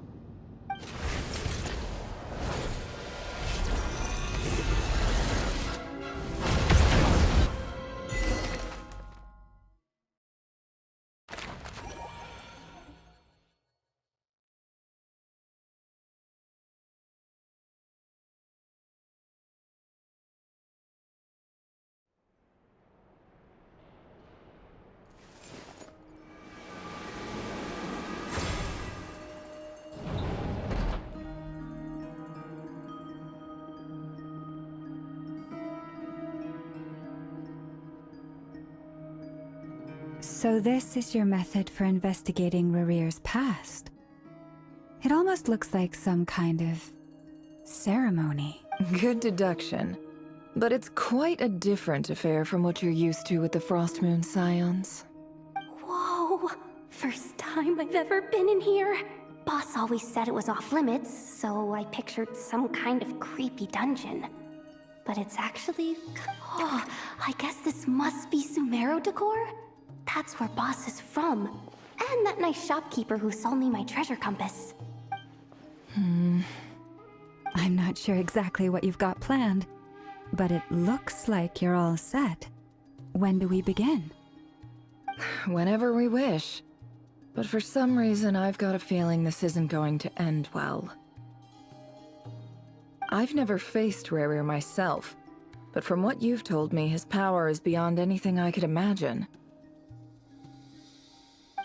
So this is your method for investigating Rarir's past? It almost looks like some kind of ceremony. Good deduction. But it's quite a different affair from what you're used to with the Frost Moon Scions. Whoa! First time I've ever been in here. Boss always said it was off limits, so I pictured some kind of creepy dungeon. But it's actually... Oh, I guess this must be Sumero decor? That's where Boss is from. And that nice shopkeeper who sold me my treasure compass. I'm not sure exactly what you've got planned, but it looks like you're all set. When do we begin? Whenever we wish. But for some reason, I've got a feeling this isn't going to end well. I've never faced Rarir myself, but from what you've told me, his power is beyond anything I could imagine.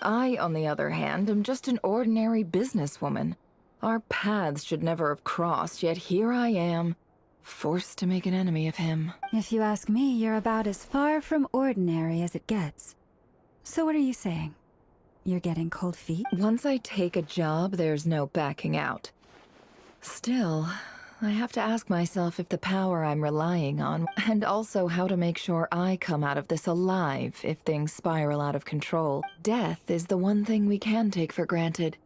I, on the other hand, am just an ordinary businesswoman. Our paths should never have crossed, yet here I am, forced to make an enemy of him. If you ask me, you're about as far from ordinary as it gets. So what are you saying? You're getting cold feet? Once I take a job, there's no backing out. Still, I have to ask myself if the power I'm relying on, and also how to make sure I come out of this alive if things spiral out of control. Death is the one thing we can take for granted.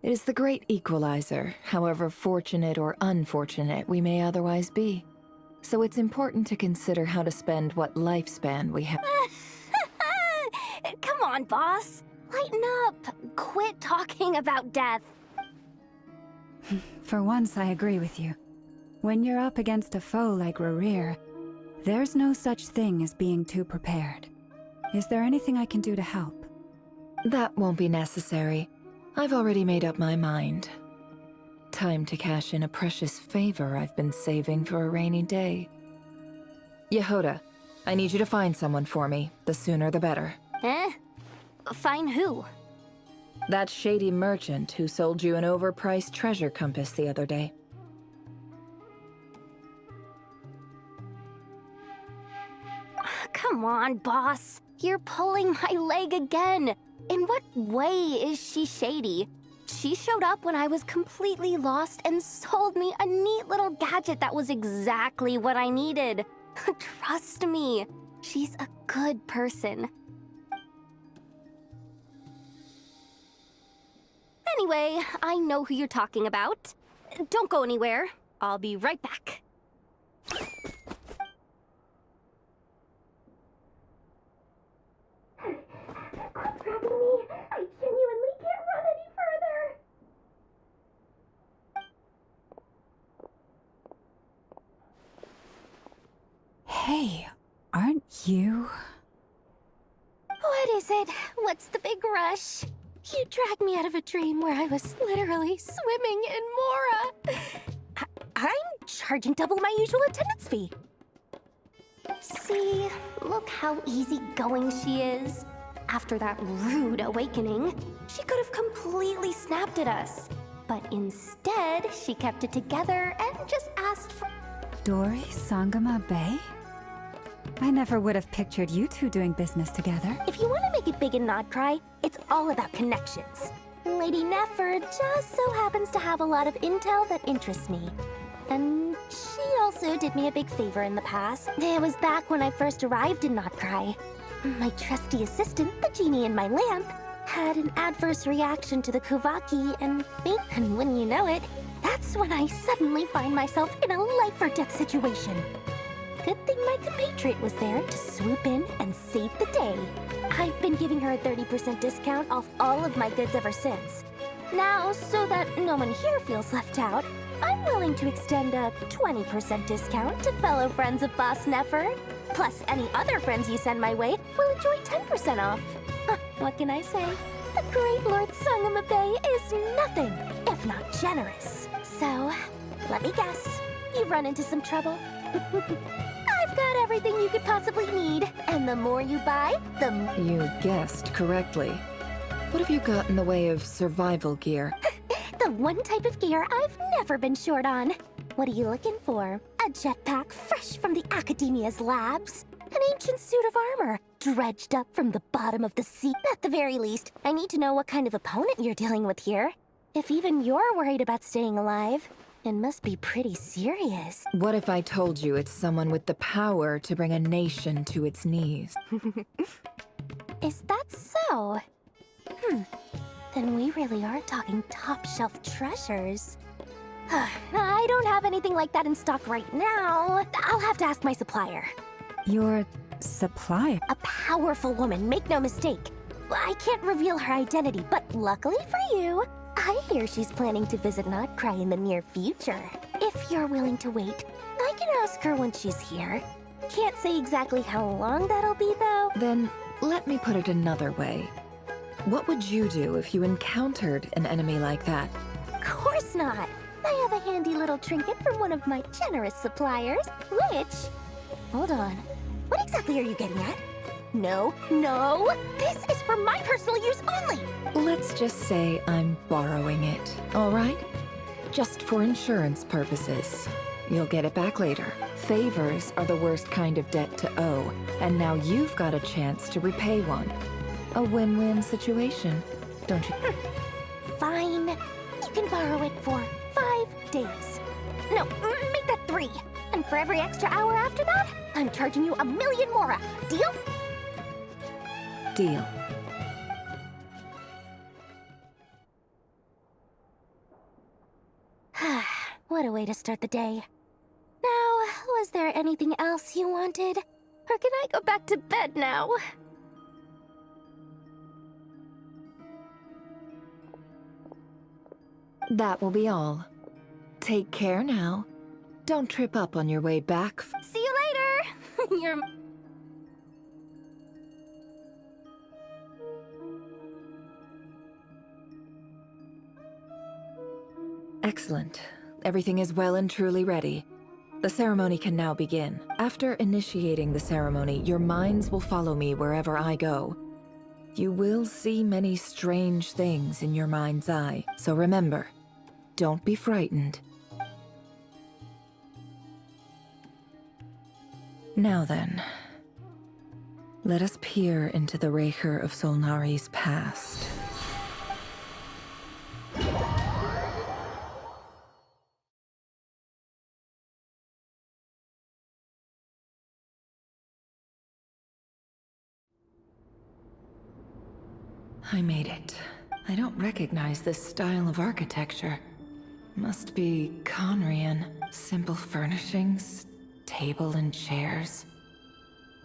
It is the great equalizer, however fortunate or unfortunate we may otherwise be. So it's important to consider how to spend what lifespan we have. Come on, boss. Lighten up. Quit talking about death. For once, I agree with you. When you're up against a foe like Rarir, there's no such thing as being too prepared. Is there anything I can do to help? That won't be necessary. I've already made up my mind. Time to cash in a precious favor I've been saving for a rainy day. Yehoda, I need you to find someone for me. The sooner the better. Find who? That shady merchant who sold you an overpriced treasure compass the other day. Come on, boss. You're pulling my leg again. In what way is she shady? She showed up when I was completely lost and sold me a neat little gadget that was exactly what I needed. Trust me, she's a good person. Anyway, I know who you're talking about. Don't go anywhere. I'll be right back. Quit grabbing me. I genuinely can't run any further. Hey, aren't you... What is it? What's the big rush? You dragged me out of a dream where I was literally swimming in Mora. I'm charging double my usual attendance fee. See, look how easygoing she is. After that rude awakening, she could have completely snapped at us. But instead, she kept it together and just asked for... Dori Sangama Bay? I never would have pictured you two doing business together. If you want to make it big and not cry, it's all about connections. Lady Nefer just so happens to have a lot of intel that interests me. And she also did me a big favor in the past. It was back when I first arrived in Notcry. My trusty assistant, the genie in my lamp, had an adverse reaction to the Kuvaki and me. And when you know it, that's when I suddenly find myself in a life-or-death situation. Good thing my compatriot was there to swoop in and save the day. I've been giving her a 30% discount off all of my goods ever since. Now, so that no one here feels left out, I'm willing to extend a 20% discount to fellow friends of Boss Nefer. Plus, any other friends you send my way will enjoy 10% off. What can I say? The great Lord Sangama Bay is nothing if not generous. So, let me guess. You've run into some trouble? I've got everything you could possibly need. And the more you buy, the more... You guessed correctly. What have you got in the way of survival gear? The one type of gear I've never been short on. What are you looking for? A jetpack fresh from the Academia's labs? An ancient suit of armor, dredged up from the bottom of the sea? At the very least, I need to know what kind of opponent you're dealing with here. If even you're worried about staying alive, it must be pretty serious. What if I told you it's someone with the power to bring a nation to its knees? Is that so? Then we really are talking top-shelf treasures. I don't have anything like that in stock right now. I'll have to ask my supplier. Your supplier? A powerful woman, make no mistake. I can't reveal her identity, but luckily for you, I hear she's planning to visit Notcry in the near future. If you're willing to wait, I can ask her when she's here. Can't say exactly how long that'll be, though. Then, let me put it another way. What would you do if you encountered an enemy like that? Of course not. I have a handy little trinket from one of my generous suppliers, which... Hold on. What exactly are you getting at? No, no! This is for my personal use only! Let's just say I'm borrowing it, all right? Just for insurance purposes. You'll get it back later. Favors are the worst kind of debt to owe, and now you've got a chance to repay one. A win-win situation, don't you? Fine. You can borrow it for 5 days. No, make that 3. And for every extra hour after that, I'm charging you 1,000,000 mora. Deal? Deal. What a way to start the day. Now, was there anything else you wanted? Or can I go back to bed now? That will be all. Take care now. Don't trip up on your way back. See you later! You're... Excellent. Everything is well and truly ready. The ceremony can now begin. After initiating the ceremony, your minds will follow me wherever I go. You will see many strange things in your mind's eye, so remember, don't be frightened. Now then, let us peer into the Raker of Solnari's past. I made it. I don't recognize this style of architecture. Must be Conrian. Simple furnishings, table and chairs.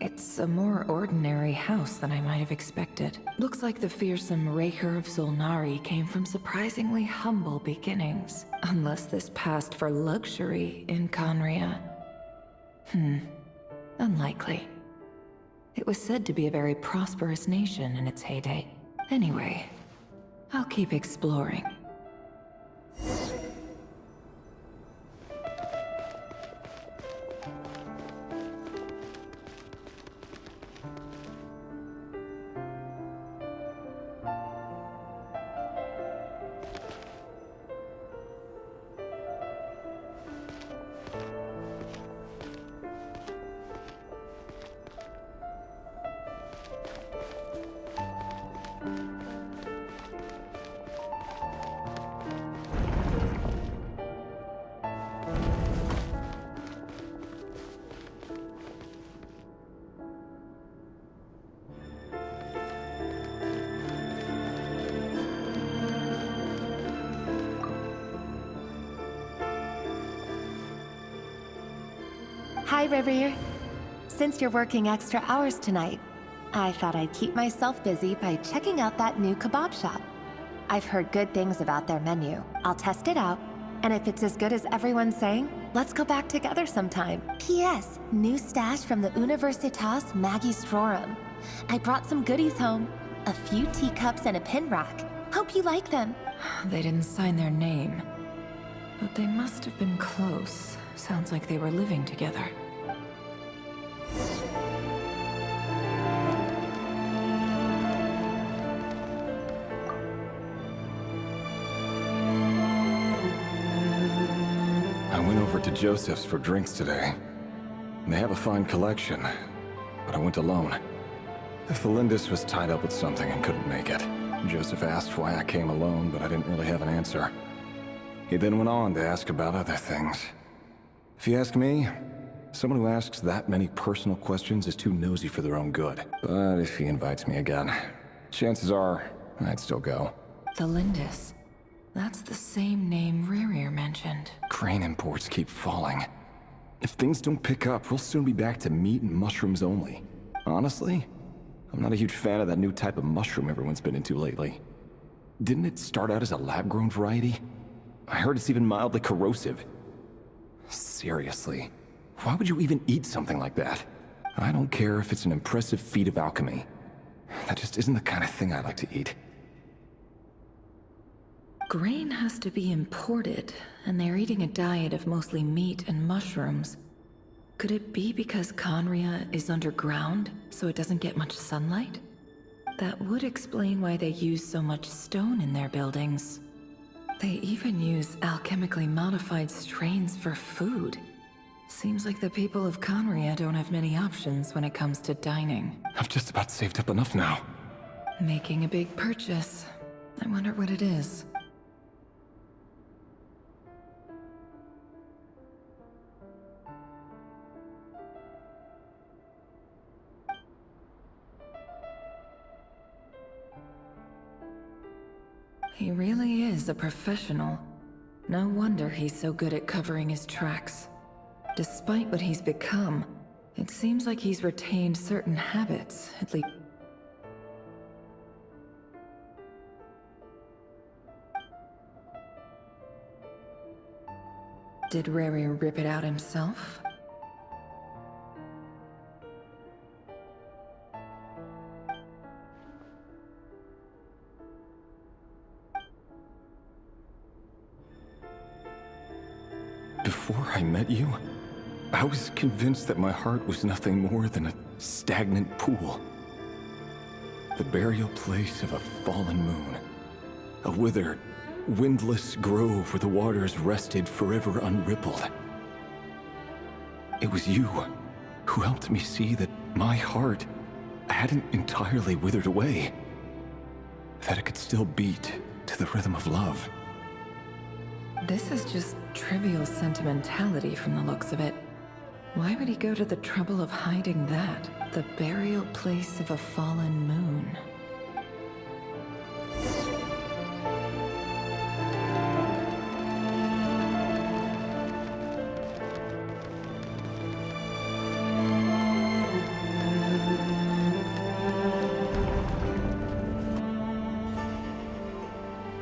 It's a more ordinary house than I might have expected. Looks like the fearsome Raker of Solnari came from surprisingly humble beginnings. Unless this passed for luxury in Conria. Unlikely. It was said to be a very prosperous nation in its heyday. Anyway, I'll keep exploring. Hi, River. Since you're working extra hours tonight, I thought I'd keep myself busy by checking out that new kebab shop. I've heard good things about their menu. I'll test it out, and if it's as good as everyone's saying, let's go back together sometime. P.S. New stash from the Universitas Magistrorum. I brought some goodies home. A few teacups and a pin rack. Hope you like them. They didn't sign their name. But they must have been close. Sounds like they were living together. I went over to Joseph's for drinks today. They have a fine collection, but I went alone. Felindis was tied up with something and couldn't make it. Joseph asked why I came alone, but I didn't really have an answer. He then went on to ask about other things. If you ask me, someone who asks that many personal questions is too nosy for their own good. But if he invites me again, chances are I'd still go. The Lindis. That's the same name Rerir mentioned. Crane imports keep falling. If things don't pick up, we'll soon be back to meat and mushrooms only. Honestly, I'm not a huge fan of that new type of mushroom everyone's been into lately. Didn't it start out as a lab-grown variety? I heard it's even mildly corrosive. Seriously, why would you even eat something like that? I don't care if it's an impressive feat of alchemy. That just isn't the kind of thing I like to eat. Grain has to be imported, and they're eating a diet of mostly meat and mushrooms. Could it be because Conria is underground, so it doesn't get much sunlight? That would explain why they use so much stone in their buildings. They even use alchemically modified strains for food. Seems like the people of Conria don't have many options when it comes to dining. I've just about saved up enough now. Making a big purchase. I wonder what it is. He really is a professional. No wonder he's so good at covering his tracks. Despite what he's become, it seems like he's retained certain habits, at least. Did Rerir rip it out himself? Before I met you, I was convinced that my heart was nothing more than a stagnant pool. The burial place of a fallen moon. A withered, windless grove where the waters rested forever unrippled. It was you who helped me see that my heart hadn't entirely withered away. That it could still beat to the rhythm of love. This is just trivial sentimentality from the looks of it. Why would he go to the trouble of hiding that? The burial place of a fallen moon.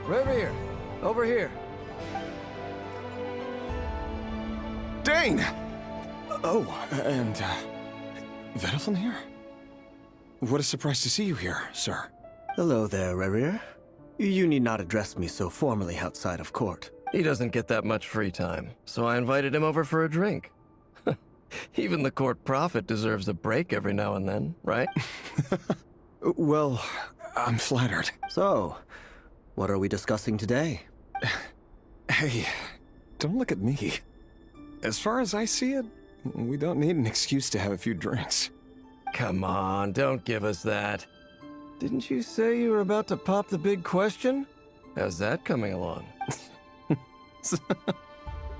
Rerir, over here. Dane! Oh, and, Vedelfin here? What a surprise to see you here, sir. Hello there, Rerir. You need not address me so formally outside of court. He doesn't get that much free time, so I invited him over for a drink. Even the court prophet deserves a break every now and then, right? Well, I'm flattered. So, what are we discussing today? Hey, don't look at me. As far as I see it, we don't need an excuse to have a few drinks. Come on, don't give us that. Didn't you say you were about to pop the big question? How's that coming along?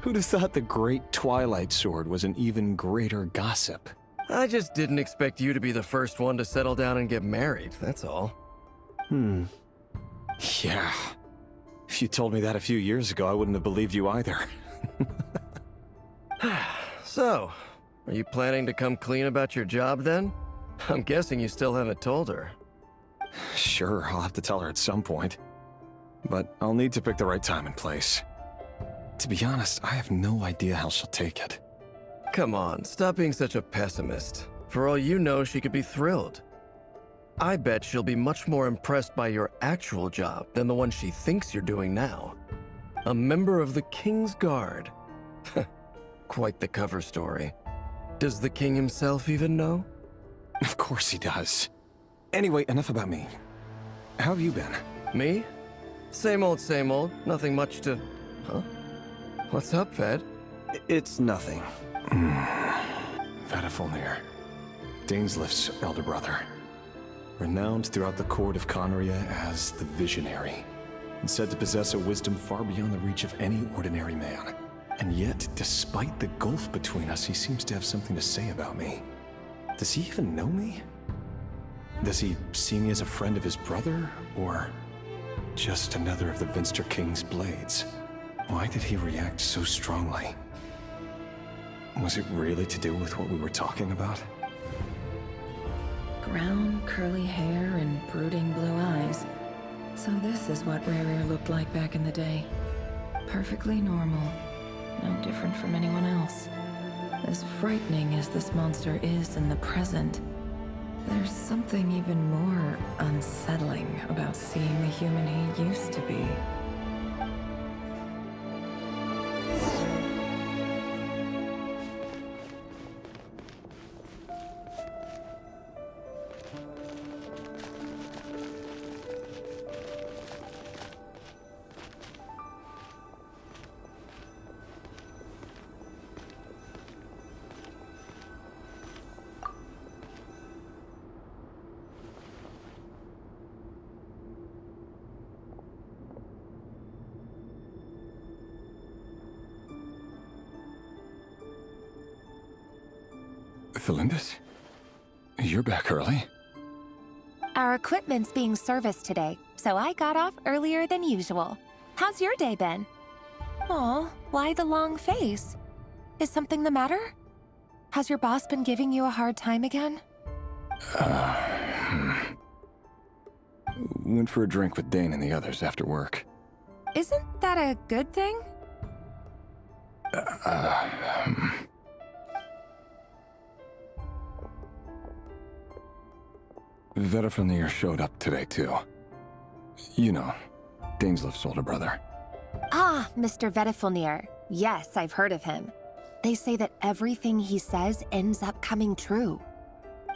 Who'd have thought the great Twilight Sword was an even greater gossip? I just didn't expect you to be the first one to settle down and get married, that's all. Yeah. If you told me that a few years ago, I wouldn't have believed you either. So, Are you planning to come clean about your job then? I'm guessing you still haven't told her. Sure, I'll have to tell her at some point. But I'll need to pick the right time and place. To be honest, I have no idea how she'll take it. Come on, stop being such a pessimist. For all you know, she could be thrilled. I bet she'll be much more impressed by your actual job than the one she thinks you're doing now. A member of the King's Guard. Quite the cover story. Does the king himself even know? Of course he does. Anyway, enough about me. How have you been? Me? Same old, same old. Nothing much to... Huh? What's up, Ved? It's nothing. Vedifulnir, Dainsleif's elder brother. Renowned throughout the court of Conria as the Visionary, and said to possess a wisdom far beyond the reach of any ordinary man. And yet, despite the gulf between us, he seems to have something to say about me. Does he even know me? Does he see me as a friend of his brother, or just another of the Vinster King's blades? Why did he react so strongly? Was it really to do with what we were talking about? Brown, curly hair and brooding blue eyes. So this is what Rerir looked like back in the day. Perfectly normal. No different from anyone else. As frightening as this monster is in the present, there's something even more unsettling about seeing the human he used to be. Felindis? You're back early? Our equipment's being serviced today, so I got off earlier than usual. How's your day been? Aw, why the long face? Is something the matter? Has your boss been giving you a hard time again? Went for a drink with Dane and the others after work. Isn't that a good thing? Vedifulnir showed up today, too. You know, Dainsleif's older brother. Ah, Mr. Vedifulnir. Yes, I've heard of him. They say that everything he says ends up coming true.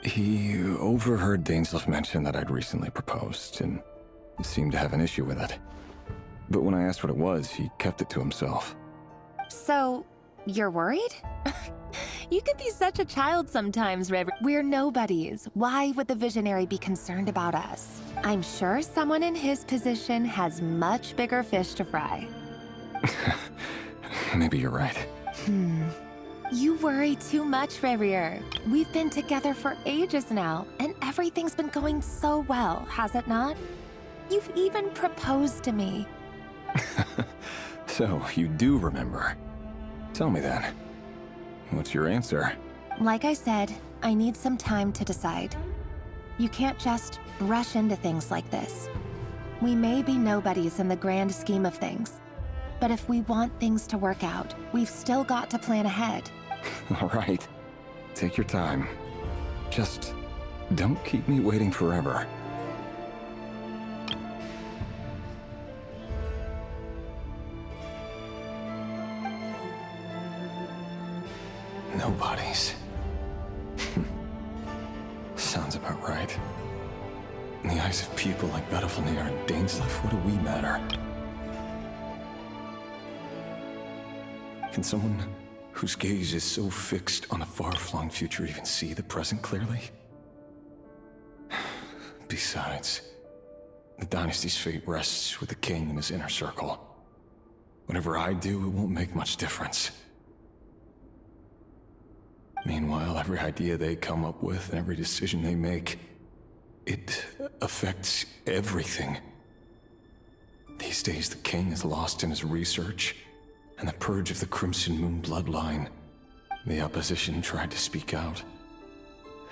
He overheard Dainsleif mention that I'd recently proposed, and seemed to have an issue with it. But when I asked what it was, he kept it to himself. So, you're worried? You can be such a child sometimes, Rev. We're nobodies. Why would the Visionary be concerned about us? I'm sure someone in his position has much bigger fish to fry. Maybe you're right. You worry too much, Rerir. We've been together for ages now, and everything's been going so well, has it not? You've even proposed to me. So, you do remember. Tell me then. What's your answer? Like I said, I need some time to decide. You can't just rush into things like this. We may be nobodies in the grand scheme of things, but if we want things to work out, we've still got to plan ahead. All right. Take your time. Just don't keep me waiting forever. Nobodies. Sounds about right. In the eyes of people like Vedifulnir and Dainsleif, what do we matter? Can someone whose gaze is so fixed on a far-flung future even see the present clearly? Besides, the dynasty's fate rests with the king and his inner circle. Whatever I do, it won't make much difference. Meanwhile, every idea they come up with and every decision they make, it affects everything. These days, the king is lost in his research, and the purge of the Crimson Moon bloodline The opposition tried to speak out,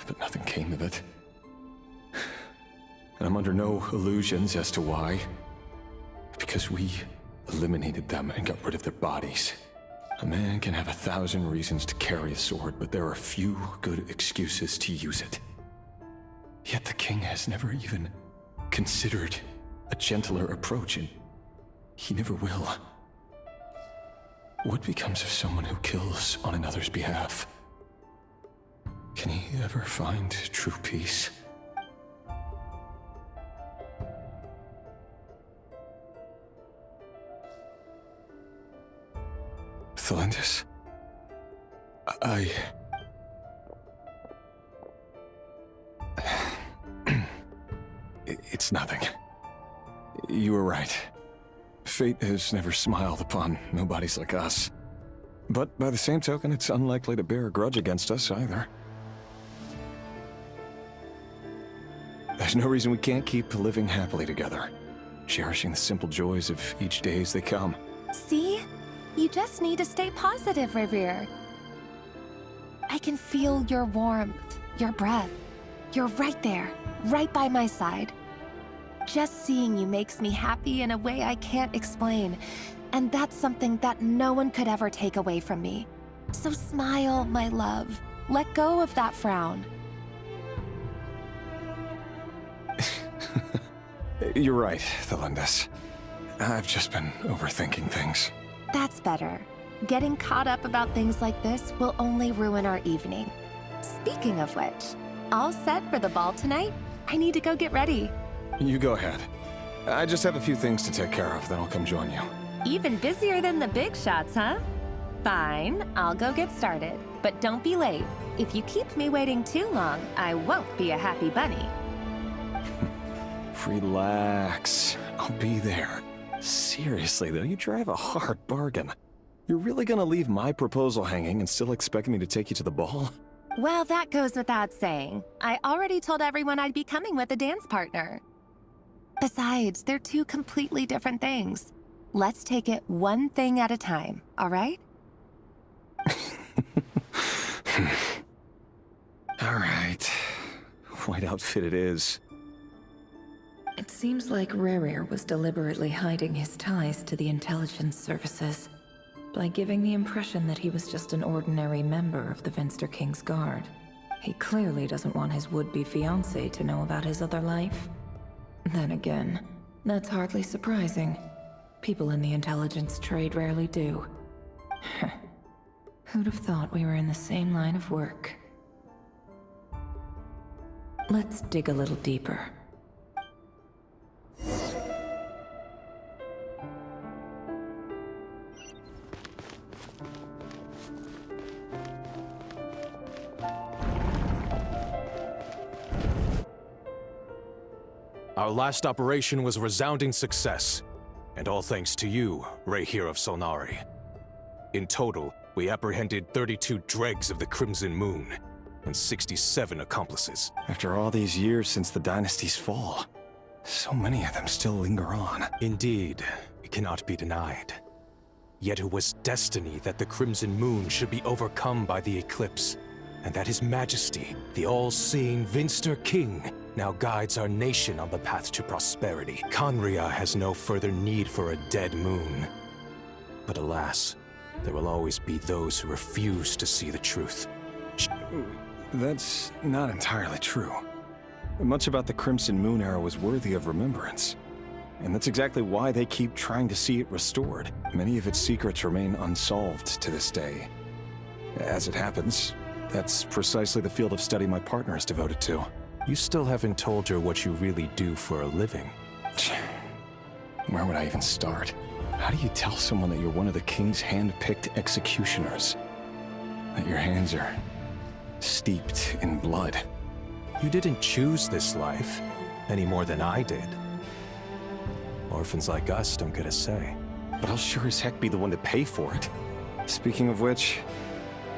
but nothing came of it. And I'm under no illusions as to why. Because we eliminated them and got rid of their bodies. A man can have 1,000 reasons to carry a sword, but there are few good excuses to use it. Yet the king has never even considered a gentler approach, and he never will. What becomes of someone who kills on another's behalf? Can he ever find true peace? Thelindis, It's nothing. You were right. Fate has never smiled upon nobodies like us. But by the same token, it's unlikely to bear a grudge against us either. There's no reason we can't keep living happily together, cherishing the simple joys of each day as they come. See? You just need to stay positive, Revere. I can feel your warmth, your breath. You're right there, right by my side. Just seeing you makes me happy in a way I can't explain, and that's something that no one could ever take away from me. So smile, my love. Let go of that frown. You're right, Thelindis. I've just been overthinking things. That's better. Getting caught up about things like this will only ruin our evening. Speaking of which, all set for the ball tonight? I need to go get ready. You go ahead. I just have a few things to take care of, then I'll come join you. Even busier than the big shots, huh? Fine, I'll go get started. But don't be late. If you keep me waiting too long, I won't be a happy bunny. Relax. I'll be there. Seriously, though, you drive a hard bargain. You're really gonna leave my proposal hanging and still expect me to take you to the ball? Well, that goes without saying. I already told everyone I'd be coming with a dance partner. Besides, they're two completely different things. Let's take it one thing at a time, all right? All right. White outfit it is. It seems like Rerir was deliberately hiding his ties to the intelligence services by giving the impression that he was just an ordinary member of the Venster King's Guard. He clearly doesn't want his would-be fiancée to know about his other life. Then again, that's hardly surprising. People in the intelligence trade rarely do. Who'd have thought we were in the same line of work? Let's dig a little deeper. Our last operation was a resounding success, and all thanks to you, Rayhir of Solnari. In total, we apprehended 32 dregs of the Crimson Moon, and 67 accomplices. After all these years since the dynasty's fall, so many of them still linger on. Indeed, it cannot be denied. Yet it was destiny that the Crimson Moon should be overcome by the eclipse, and that His Majesty, the all-seeing Venster King, now guides our nation on the path to prosperity. Conria has no further need for a dead moon. But alas, there will always be those who refuse to see the truth. That's not entirely true. Much about the Crimson Moon era was worthy of remembrance. And that's exactly why they keep trying to see it restored. Many of its secrets remain unsolved to this day. As it happens, that's precisely the field of study my partner is devoted to. You still haven't told her what you really do for a living. Where would I even start? How do you tell someone that you're one of the king's hand-picked executioners? That your hands are steeped in blood? You didn't choose this life, any more than I did. Orphans like us don't get a say. But I'll sure as heck be the one to pay for it. Speaking of which,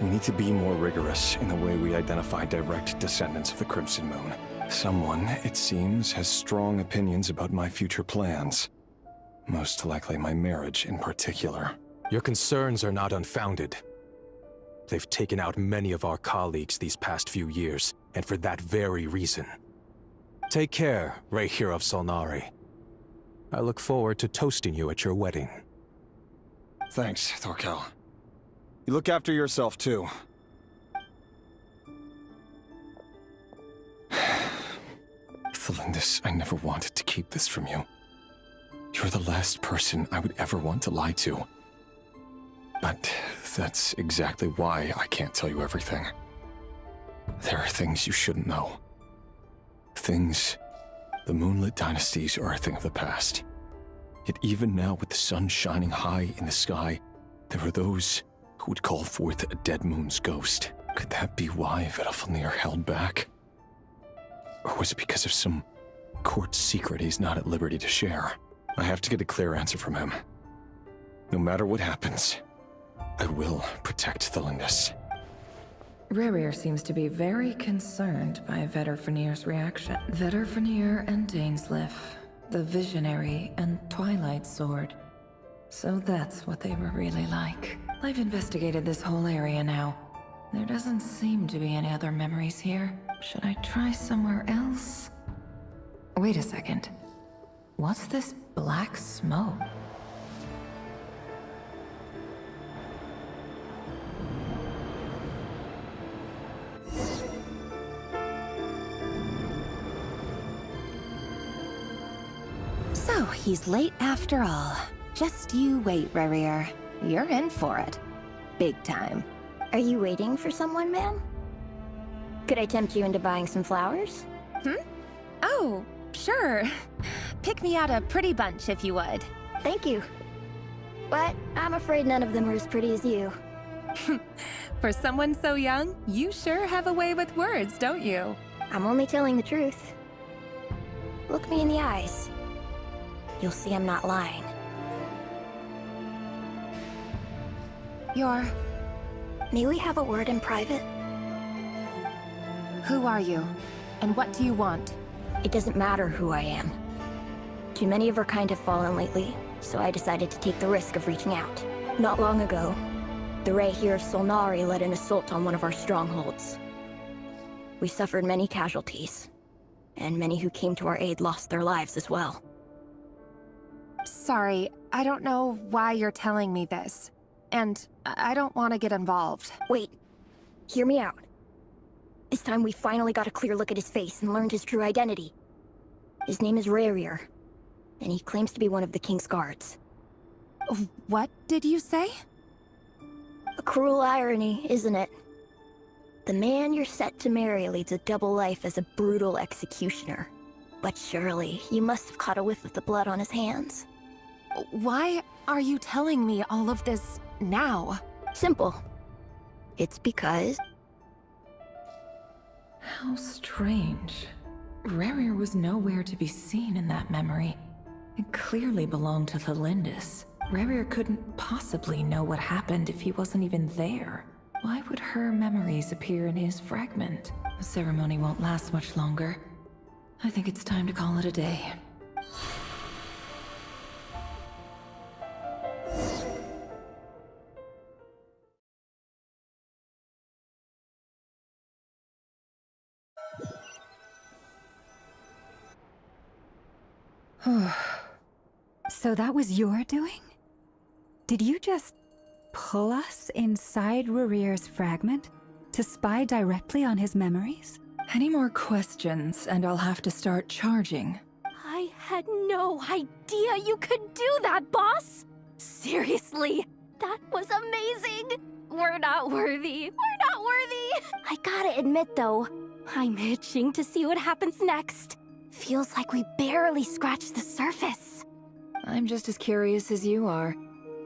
we need to be more rigorous in the way we identify direct descendants of the Crimson Moon. Someone, it seems, has strong opinions about my future plans. Most likely my marriage in particular. Your concerns are not unfounded. They've taken out many of our colleagues these past few years, and for that very reason. Take care, Raihir of Solnari. I look forward to toasting you at your wedding. Thanks, Thorkel. You look after yourself, too. Thelindis, I never wanted to keep this from you. You're the last person I would ever want to lie to. But that's exactly why I can't tell you everything. There are things you shouldn't know. Things the moonlit dynasties are a thing of the past. Yet even now, with the sun shining high in the sky, there are those who would call forth a dead moon's ghost. Could that be why Vedalfnir held back? Or was it because of some court secret he's not at liberty to share? I have to get a clear answer from him. No matter what happens, I will protect Thelindis. Rarir seems to be very concerned by Vedalfnir's reaction. Vedalfnir and Dainsleif, the Visionary and Twilight Sword. So that's what they were really like. I've investigated this whole area now. There doesn't seem to be any other memories here. Should I try somewhere else? Wait a second. What's this black smoke? So, he's late after all. Just you wait, Rarir. You're in for it. Big time. Are you waiting for someone, ma'am? Could I tempt you into buying some flowers? Oh, sure. Pick me out a pretty bunch if you would. Thank you. But I'm afraid none of them are as pretty as you. For someone so young, you sure have a way with words, don't you? I'm only telling the truth. Look me in the eyes. You'll see I'm not lying. May we have a word in private? Who are you? And what do you want? It doesn't matter who I am. Too many of our kind have fallen lately, so I decided to take the risk of reaching out. Not long ago, the Raihir of Solnari led an assault on one of our strongholds. We suffered many casualties, and many who came to our aid lost their lives as well. Sorry, I don't know why you're telling me this. And I don't want to get involved. Wait, hear me out. This time we finally got a clear look at his face and learned his true identity. His name is Rarir, and he claims to be one of the King's guards. What did you say? A cruel irony, isn't it? The man you're set to marry leads a double life as a brutal executioner. But surely, you must have caught a whiff of the blood on his hands. Why are you telling me all of this now? Simple. It's because... How strange. Rarir was nowhere to be seen in that memory. It clearly belonged to Thelindis. Rarir couldn't possibly know what happened if he wasn't even there. Why would her memories appear in his fragment? The ceremony won't last much longer. I think it's time to call it a day. So that was your doing? Did you just pull us inside Rarir's fragment to spy directly on his memories? Any more questions, and I'll have to start charging. I had no idea you could do that, boss! Seriously, that was amazing! We're not worthy. We're not worthy! I gotta admit, though, I'm itching to see what happens next. Feels like we barely scratched the surface. I'm just as curious as you are.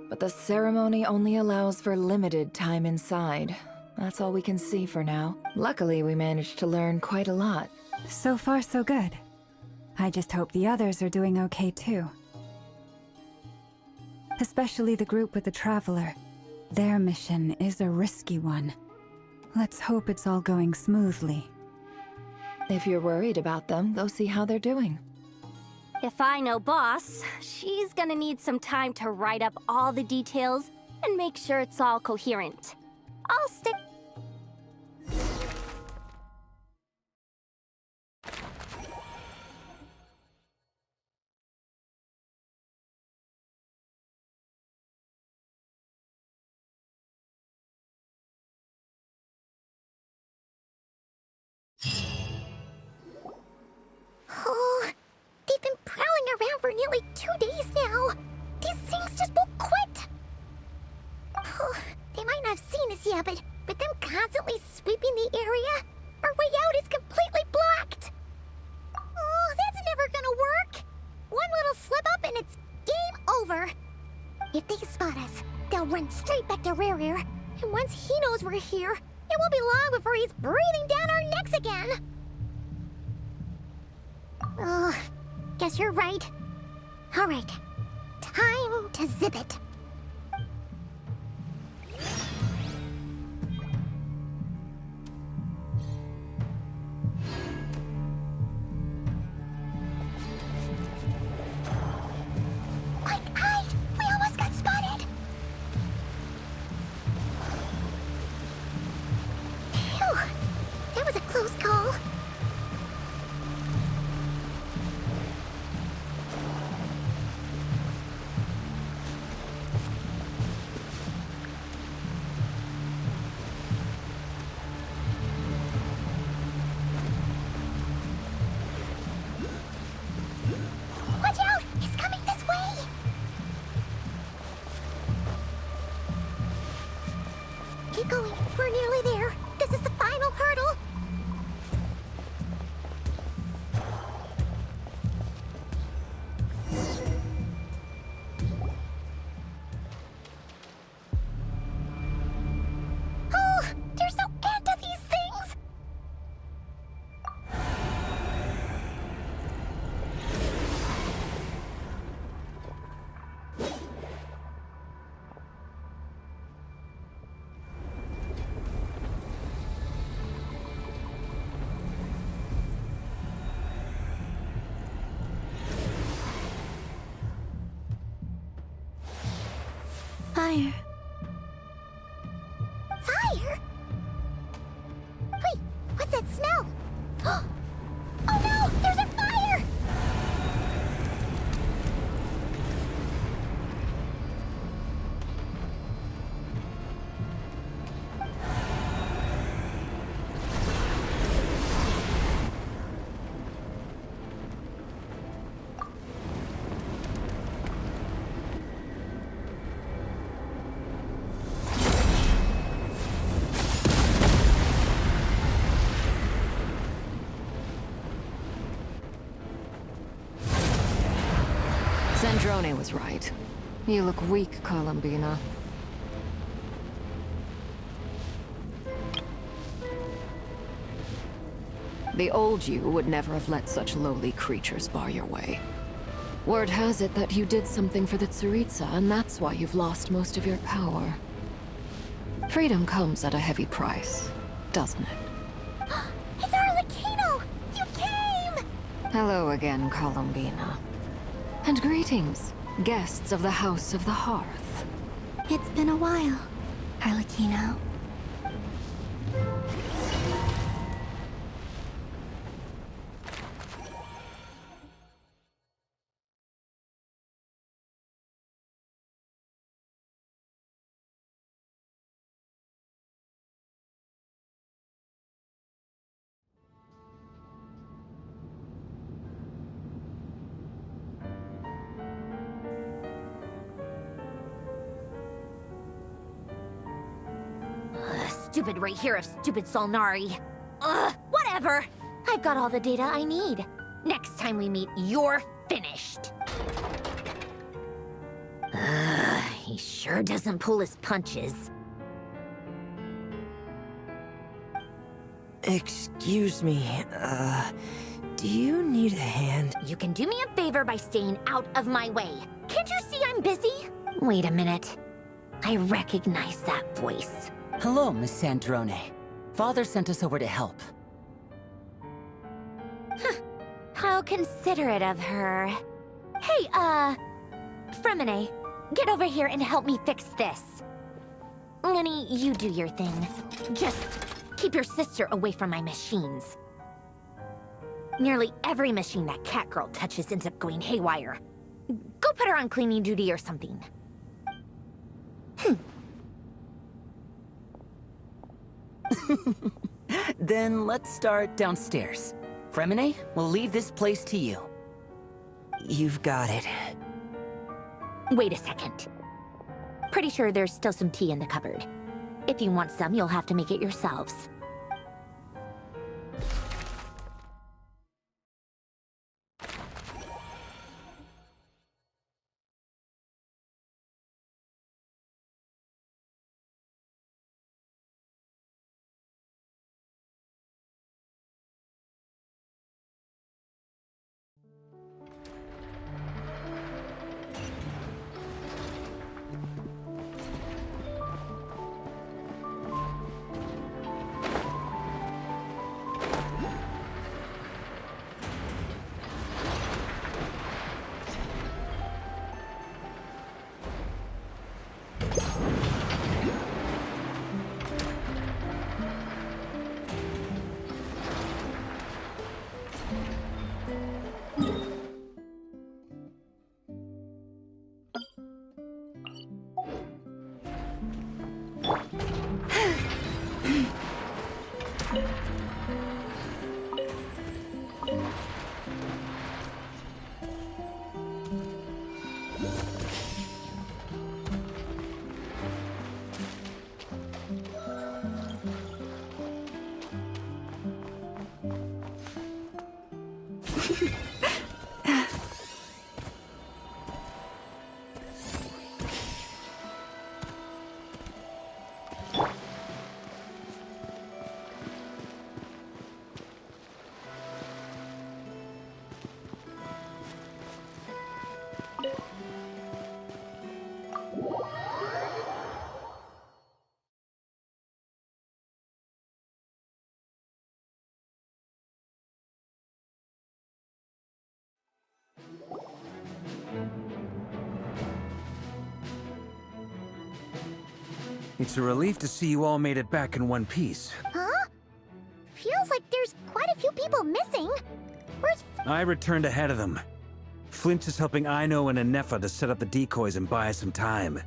But the ceremony only allows for limited time inside. That's all we can see for now. Luckily, we managed to learn quite a lot. So far, so good. I just hope the others are doing okay, too. Especially the group with the Traveler. Their mission is a risky one. Let's hope it's all going smoothly. If you're worried about them, go see how they're doing. If I know Boss, she's gonna need some time to write up all the details and make sure it's all coherent. I'll stick... Oh, they've been prowling around for nearly 2 days now. These things just won't quit. Oh, they might not have seen us yet, but them constantly sweeping the area, our way out is completely blocked. Oh, that's never gonna work. One little slip up and it's game over. If they spot us, they'll run straight back to Rerir. And once he knows we're here, it won't be long before he's breathing down our necks again. Oh, guess you're right. All right, time to zip it. We almost got spotted. Phew, that was a close call. Watch out! He's coming this way! Keep going. We're nearly there. This is the final hurdle. Oh, there's no end to these things! Fire. Fire? Wait, what's that smell? Oh no! There's a fire! Zandrone was right. You look weak, Columbina. The old you would never have let such lowly creatures bar your way. Word has it that you did something for the Tsaritsa, and that's why you've lost most of your power. Freedom comes at a heavy price, doesn't it? It's Arlecchino! You came! Hello again, Columbina. And greetings, guests of the House of the Hearth. It's been a while, Arlecchino. Stupid right here of stupid Solnari. Ugh, whatever. I've got all the data I need. Next time we meet, you're finished. He sure doesn't pull his punches. Excuse me, do you need a hand? You can do me a favor by staying out of my way. Can't you see I'm busy? Wait a minute. I recognize that voice. Hello, Miss Zandrone. Father sent us over to help. How considerate of her. Hey, Fremine, get over here and help me fix this. Lenny, you do your thing. Just keep your sister away from my machines. Nearly every machine that Catgirl touches ends up going haywire. Go put her on cleaning duty or something. Then let's start downstairs. Fremine, we'll leave this place to you. You've got it. Wait a second. Pretty sure there's still some tea in the cupboard. If you want some, you'll have to make it yourselves. It's a relief to see you all made it back in one piece. Huh? Feels like there's quite a few people missing. Where's... I returned ahead of them. Flint is helping Aino and Anefa to set up the decoys and buy some time.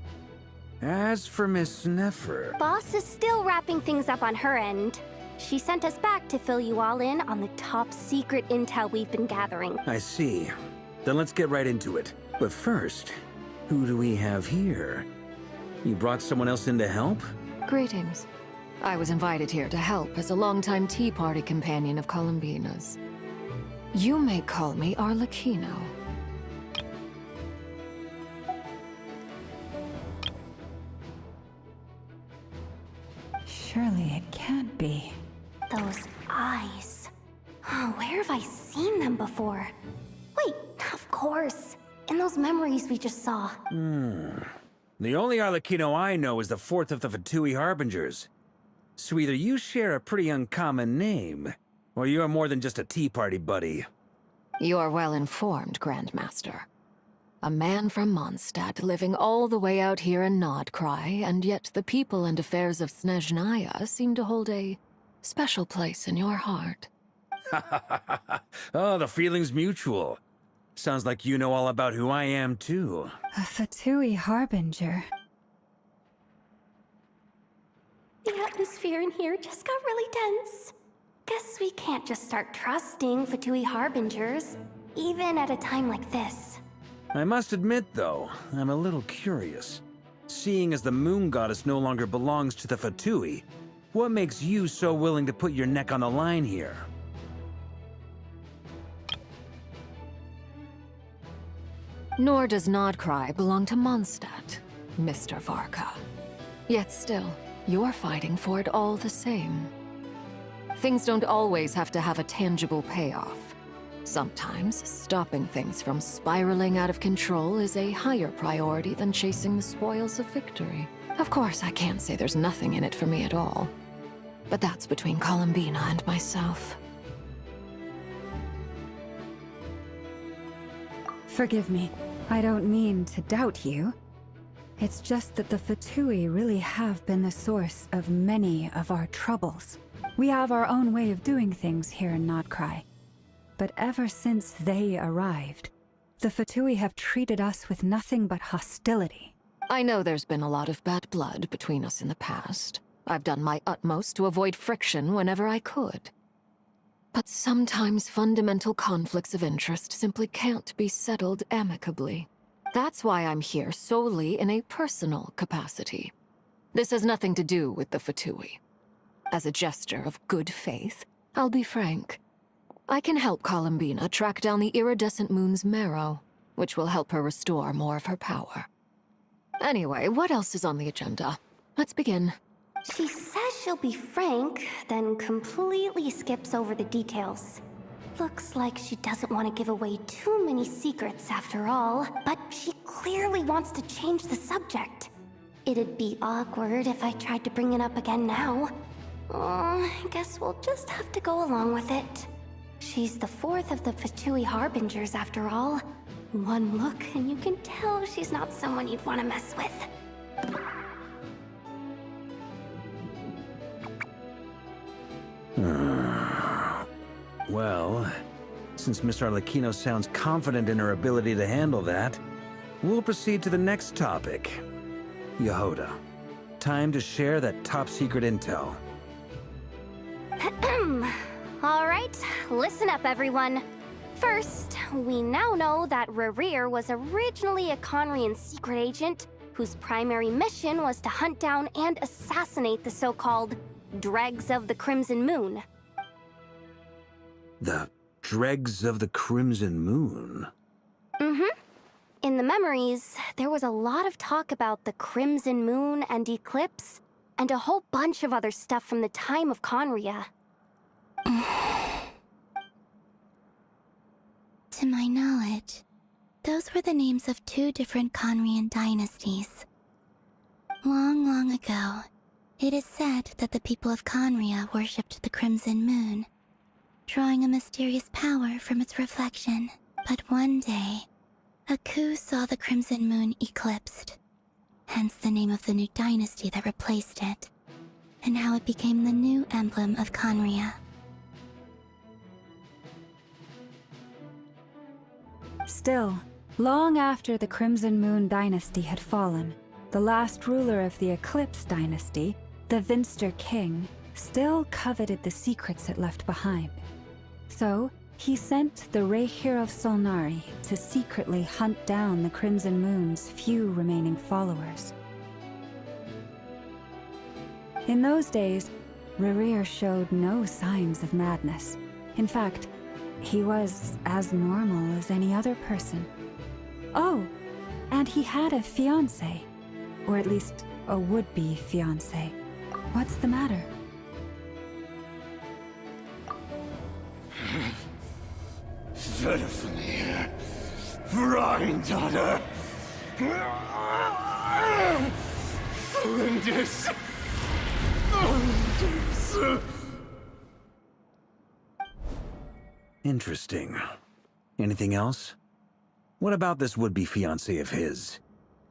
As for Miss Nefer... Boss is still wrapping things up on her end. She sent us back to fill you all in on the top secret intel we've been gathering. I see. Then let's get right into it. But first, who do we have here? You brought someone else in to help? Greetings. I was invited here to help as a longtime Tea Party companion of Columbina's. You may call me Arlecchino. Surely it can't be. Those eyes. Oh, where have I seen them before? Wait, of course. In those memories we just saw. The only Arlecchino I know is the fourth of the Fatui Harbingers. So either you share a pretty uncommon name, or you're more than just a Tea Party buddy. You're well informed, Grandmaster. A man from Mondstadt living all the way out here in Nodcry, and yet the people and affairs of Snezhnaya seem to hold a special place in your heart. Oh, the feeling's mutual. Sounds like you know all about who I am, too. A Fatui Harbinger. The atmosphere in here just got really tense. Guess we can't just start trusting Fatui Harbingers, even at a time like this. I must admit, though, I'm a little curious. Seeing as the Moon Goddess no longer belongs to the Fatui, what makes you so willing to put your neck on the line here? Nor does Nodcry belong to Mondstadt, Mr. Varka. Yet still, you're fighting for it all the same. Things don't always have to have a tangible payoff. Sometimes, stopping things from spiraling out of control is a higher priority than chasing the spoils of victory. Of course, I can't say there's nothing in it for me at all. But that's between Columbina and myself. Forgive me. I don't mean to doubt you. It's just that the Fatui really have been the source of many of our troubles. We have our own way of doing things here in Nodcry. But ever since they arrived, the Fatui have treated us with nothing but hostility. I know there's been a lot of bad blood between us in the past. I've done my utmost to avoid friction whenever I could. But sometimes fundamental conflicts of interest simply can't be settled amicably. That's why I'm here solely in a personal capacity. This has nothing to do with the Fatui. As a gesture of good faith, I'll be frank. I can help Columbina track down the iridescent moon's marrow, which will help her restore more of her power. Anyway, what else is on the agenda? Let's begin. She says she'll be frank, then completely skips over the details. Looks like she doesn't want to give away too many secrets after all, but she clearly wants to change the subject. It'd be awkward if I tried to bring it up again now. I guess we'll just have to go along with it. She's the fourth of the Fatui Harbingers after all. One look and you can tell she's not someone you'd want to mess with. Well, since Miss Arlecchino sounds confident in her ability to handle that, we'll proceed to the next topic. Yehoda, time to share that top-secret intel. Alright, listen up everyone. First, we now know that Rerir was originally a Conrian secret agent whose primary mission was to hunt down and assassinate the so-called Dregs of the Crimson Moon. The Dregs of the Crimson Moon? Mm-hmm. In the memories, there was a lot of talk about the Crimson Moon and Eclipse, and a whole bunch of other stuff from the time of Conria. To my knowledge, those were the names of two different Conrian dynasties. Long, long ago, it is said that the people of Conria worshipped the Crimson Moon, drawing a mysterious power from its reflection. But one day, a coup saw the Crimson Moon eclipsed, hence the name of the new dynasty that replaced it, and how it became the new emblem of Conria. Still, long after the Crimson Moon dynasty had fallen, the last ruler of the Eclipse dynasty, the Vinster King, still coveted the secrets it left behind. So, he sent the Rayhir of Solnari to secretly hunt down the Crimson Moon's few remaining followers. In those days, Rerir showed no signs of madness. In fact, he was as normal as any other person. Oh, and he had a fiancé, or at least a would-be fiancé. What's the matter? Verfnir, Freindaughter, Flinders. Interesting. Anything else? What about this would-be fiancé of his?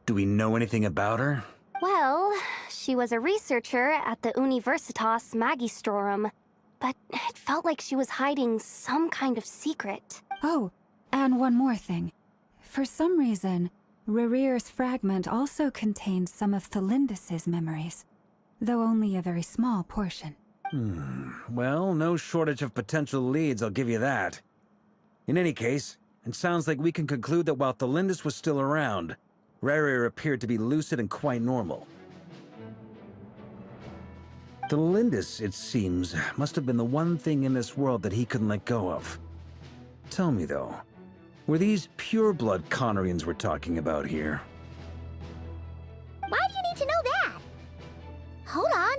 Do we know anything about her? Well, she was a researcher at the Universitas Magistrorum, but it felt like she was hiding some kind of secret. Oh, and one more thing. For some reason, Rerir's fragment also contains some of Thelindis' memories, though only a very small portion. Well, no shortage of potential leads, I'll give you that. In any case, it sounds like we can conclude that while Thelindis was still around, Rerir appeared to be lucid and quite normal. Thelindis, it seems, must have been the one thing in this world that he couldn't let go of. Tell me, though, were these pure-blood Conrians we're talking about here? Why do you need to know that? Hold on.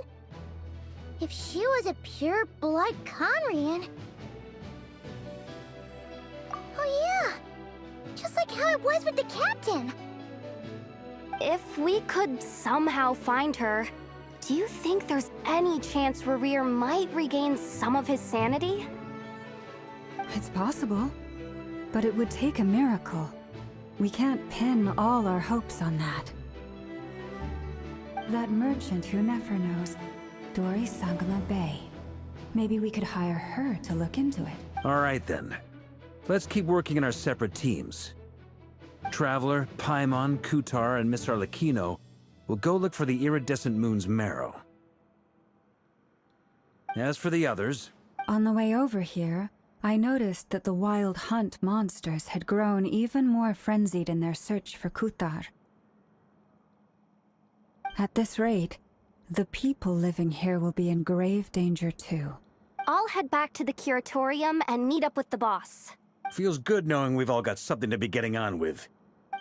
If she was a pure-blood Conrian... Oh yeah! Just like how it was with the captain! If we could somehow find her, do you think there's any chance Rerir might regain some of his sanity? It's possible, but it would take a miracle. We can't pin all our hopes on that. That merchant who never knows, Dori Sangama Bay. Maybe we could hire her to look into it. All right then. Let's keep working in our separate teams. Traveler, Paimon, Kutar, and Miss Arlecchino will go look for the iridescent moon's marrow. As for the others... On the way over here, I noticed that the wild hunt monsters had grown even more frenzied in their search for Kutar. At this rate, the people living here will be in grave danger too. I'll head back to the curatorium and meet up with the boss. Feels good knowing we've all got something to be getting on with.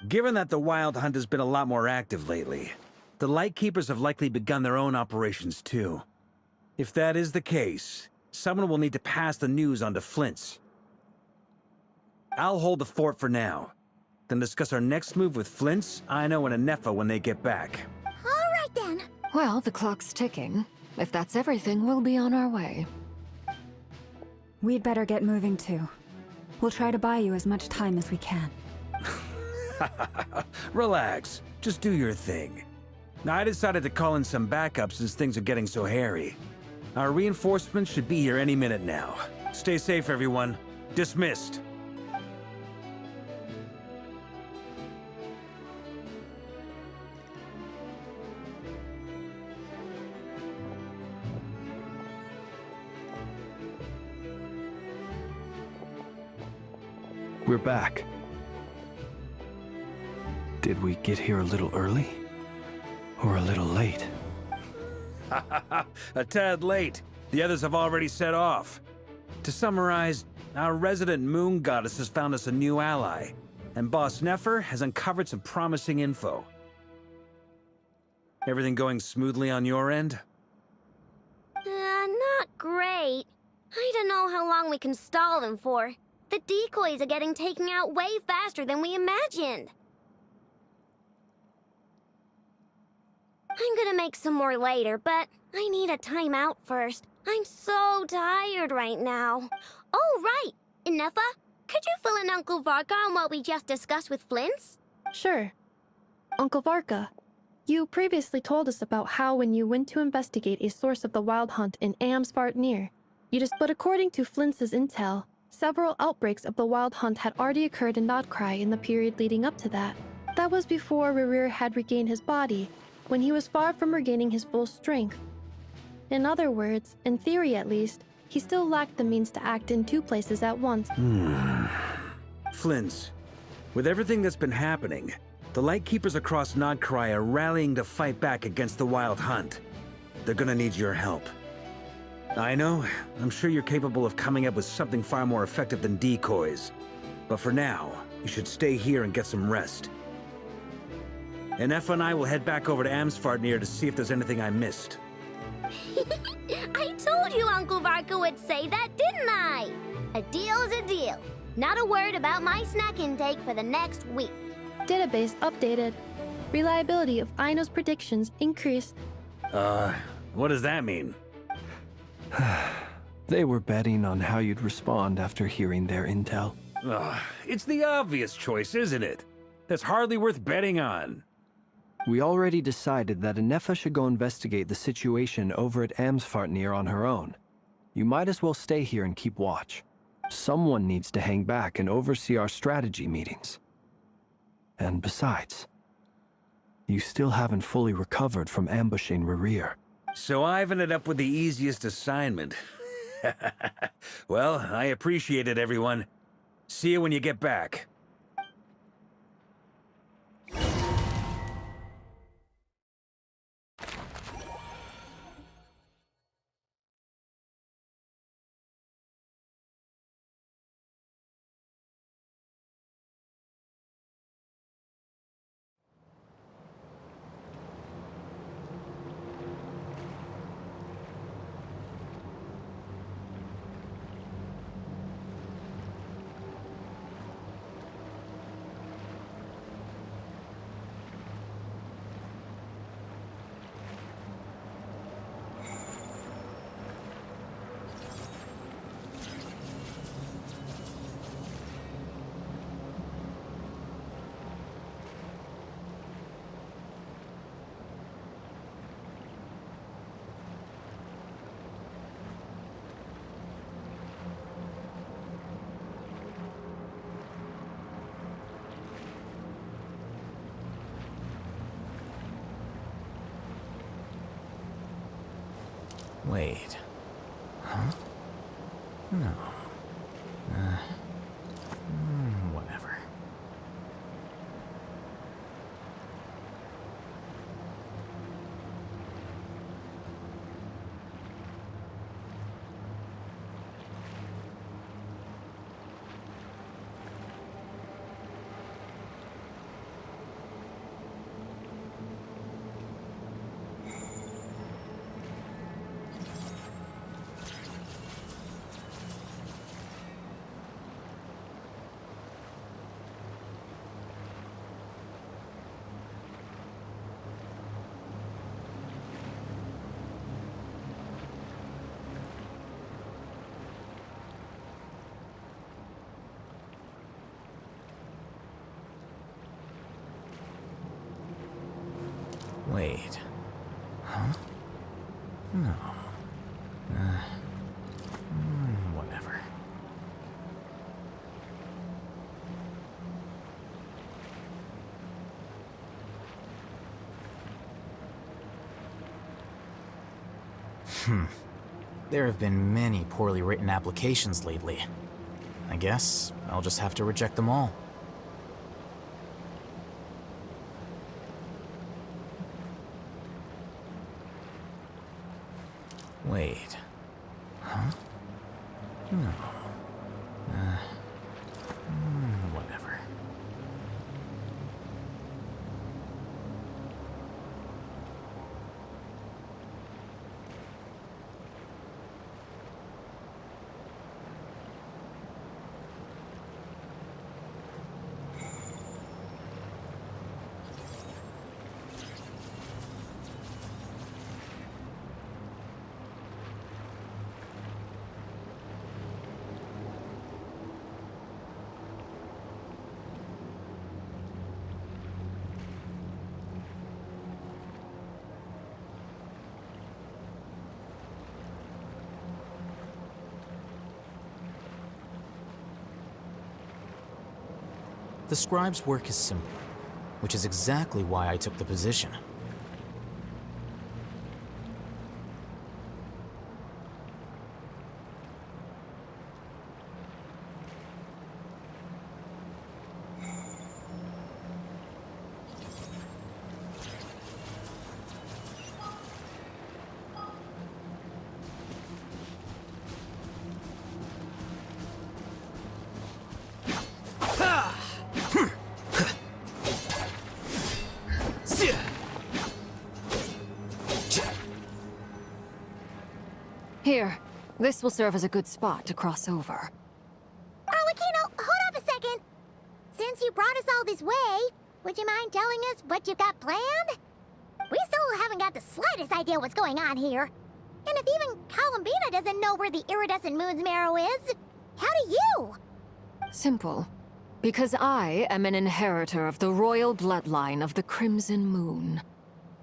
Given that the Wild Hunt has been a lot more active lately, the Lightkeepers have likely begun their own operations too. If that is the case, someone will need to pass the news on to Flint's. I'll hold the fort for now, then discuss our next move with Flint's, Aino, and Anefa when they get back. All right then. Well, the clock's ticking. If that's everything, we'll be on our way. We'd better get moving too. We'll try to buy you as much time as we can. Relax. Just do your thing. I decided to call in some backup since things are getting so hairy. Our reinforcements should be here any minute now. Stay safe, everyone. Dismissed. We're back. Did we get here a little early? Or a little late? A tad late. The others have already set off. To summarize, our resident moon goddess has found us a new ally, and Boss Nefer has uncovered some promising info. Everything going smoothly on your end? Not great. I don't know how long we can stall them for. The decoys are getting taken out way faster than we imagined. I'm gonna make some more later, but I need a timeout first. I'm so tired right now. Oh, right! Anefa, could you fill in Uncle Varka on what we just discussed with Flint's? Sure. Uncle Varka, you previously told us about how when you went to investigate a source of the Wild Hunt in Amsvartnir, but according to Flint's intel, several outbreaks of the Wild Hunt had already occurred in Nodcry in the period leading up to that. That was before Rerir had regained his body, when he was far from regaining his full strength. In other words, in theory at least, he still lacked the means to act in two places at once. Flint's, with everything that's been happening, the Lightkeepers across Nodcry are rallying to fight back against the Wild Hunt. They're gonna need your help. I know, I'm sure you're capable of coming up with something far more effective than decoys. But for now, you should stay here and get some rest. Anefa and I will head back over to Amsvartnir to see if there's anything I missed. I told you Uncle Varka would say that, didn't I? A deal is a deal. Not a word about my snack intake for the next week. Database updated. Reliability of Aino's predictions increased. What does that mean? They were betting on how you'd respond after hearing their intel. It's the obvious choice, isn't it? That's hardly worth betting on. We already decided that Anefa should go investigate the situation over at Amsvartnir on her own. You might as well stay here and keep watch. Someone needs to hang back and oversee our strategy meetings. And besides, you still haven't fully recovered from ambushing Rerir. So I've ended up with the easiest assignment. Well, I appreciate it, everyone. See you when you get back. Wait. Huh? No. Whatever. Wait. Huh? No. Whatever. There have been many poorly written applications lately. I guess I'll just have to reject them all. Wait. Huh? No. Whatever. The scribe's work is simple, which is exactly why I took the position. Here, this will serve as a good spot to cross over. Arlecchino, hold up a second! Since you brought us all this way, would you mind telling us what you've got planned? We still haven't got the slightest idea what's going on here. And if even Columbina doesn't know where the iridescent moon's marrow is, how do you? Simple. Because I am an inheritor of the royal bloodline of the Crimson Moon.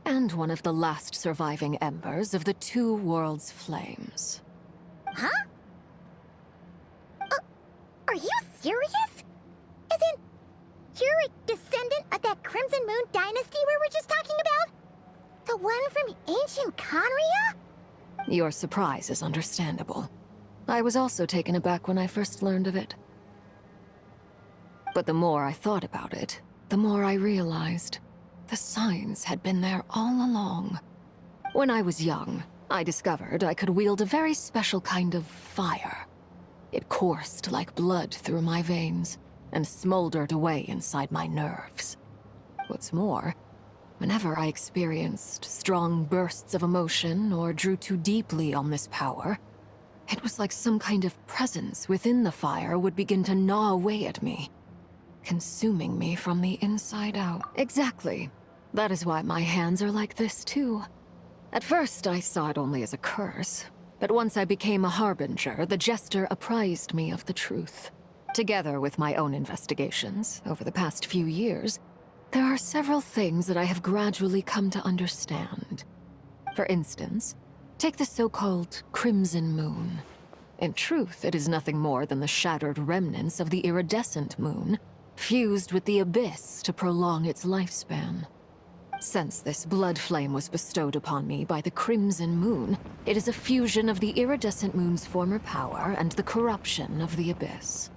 And one of the last surviving embers of the Two Worlds' flames. Huh? Are you serious? As in, you're a descendant of that Crimson Moon dynasty we were just talking about? The one from ancient Conria? Your surprise is understandable. I was also taken aback when I first learned of it. But the more I thought about it, the more I realized the signs had been there all along. When I was young, I discovered I could wield a very special kind of fire. It coursed like blood through my veins and smoldered away inside my nerves. What's more, whenever I experienced strong bursts of emotion or drew too deeply on this power, it was like some kind of presence within the fire would begin to gnaw away at me, consuming me from the inside out. Exactly. That is why my hands are like this, too. At first, I saw it only as a curse, but once I became a harbinger, the Jester apprised me of the truth. Together with my own investigations, over the past few years, there are several things that I have gradually come to understand. For instance, take the so-called Crimson Moon. In truth, it is nothing more than the shattered remnants of the iridescent moon, fused with the Abyss to prolong its lifespan. Since this blood flame was bestowed upon me by the Crimson Moon, it is a fusion of the iridescent moon's former power and the corruption of the Abyss.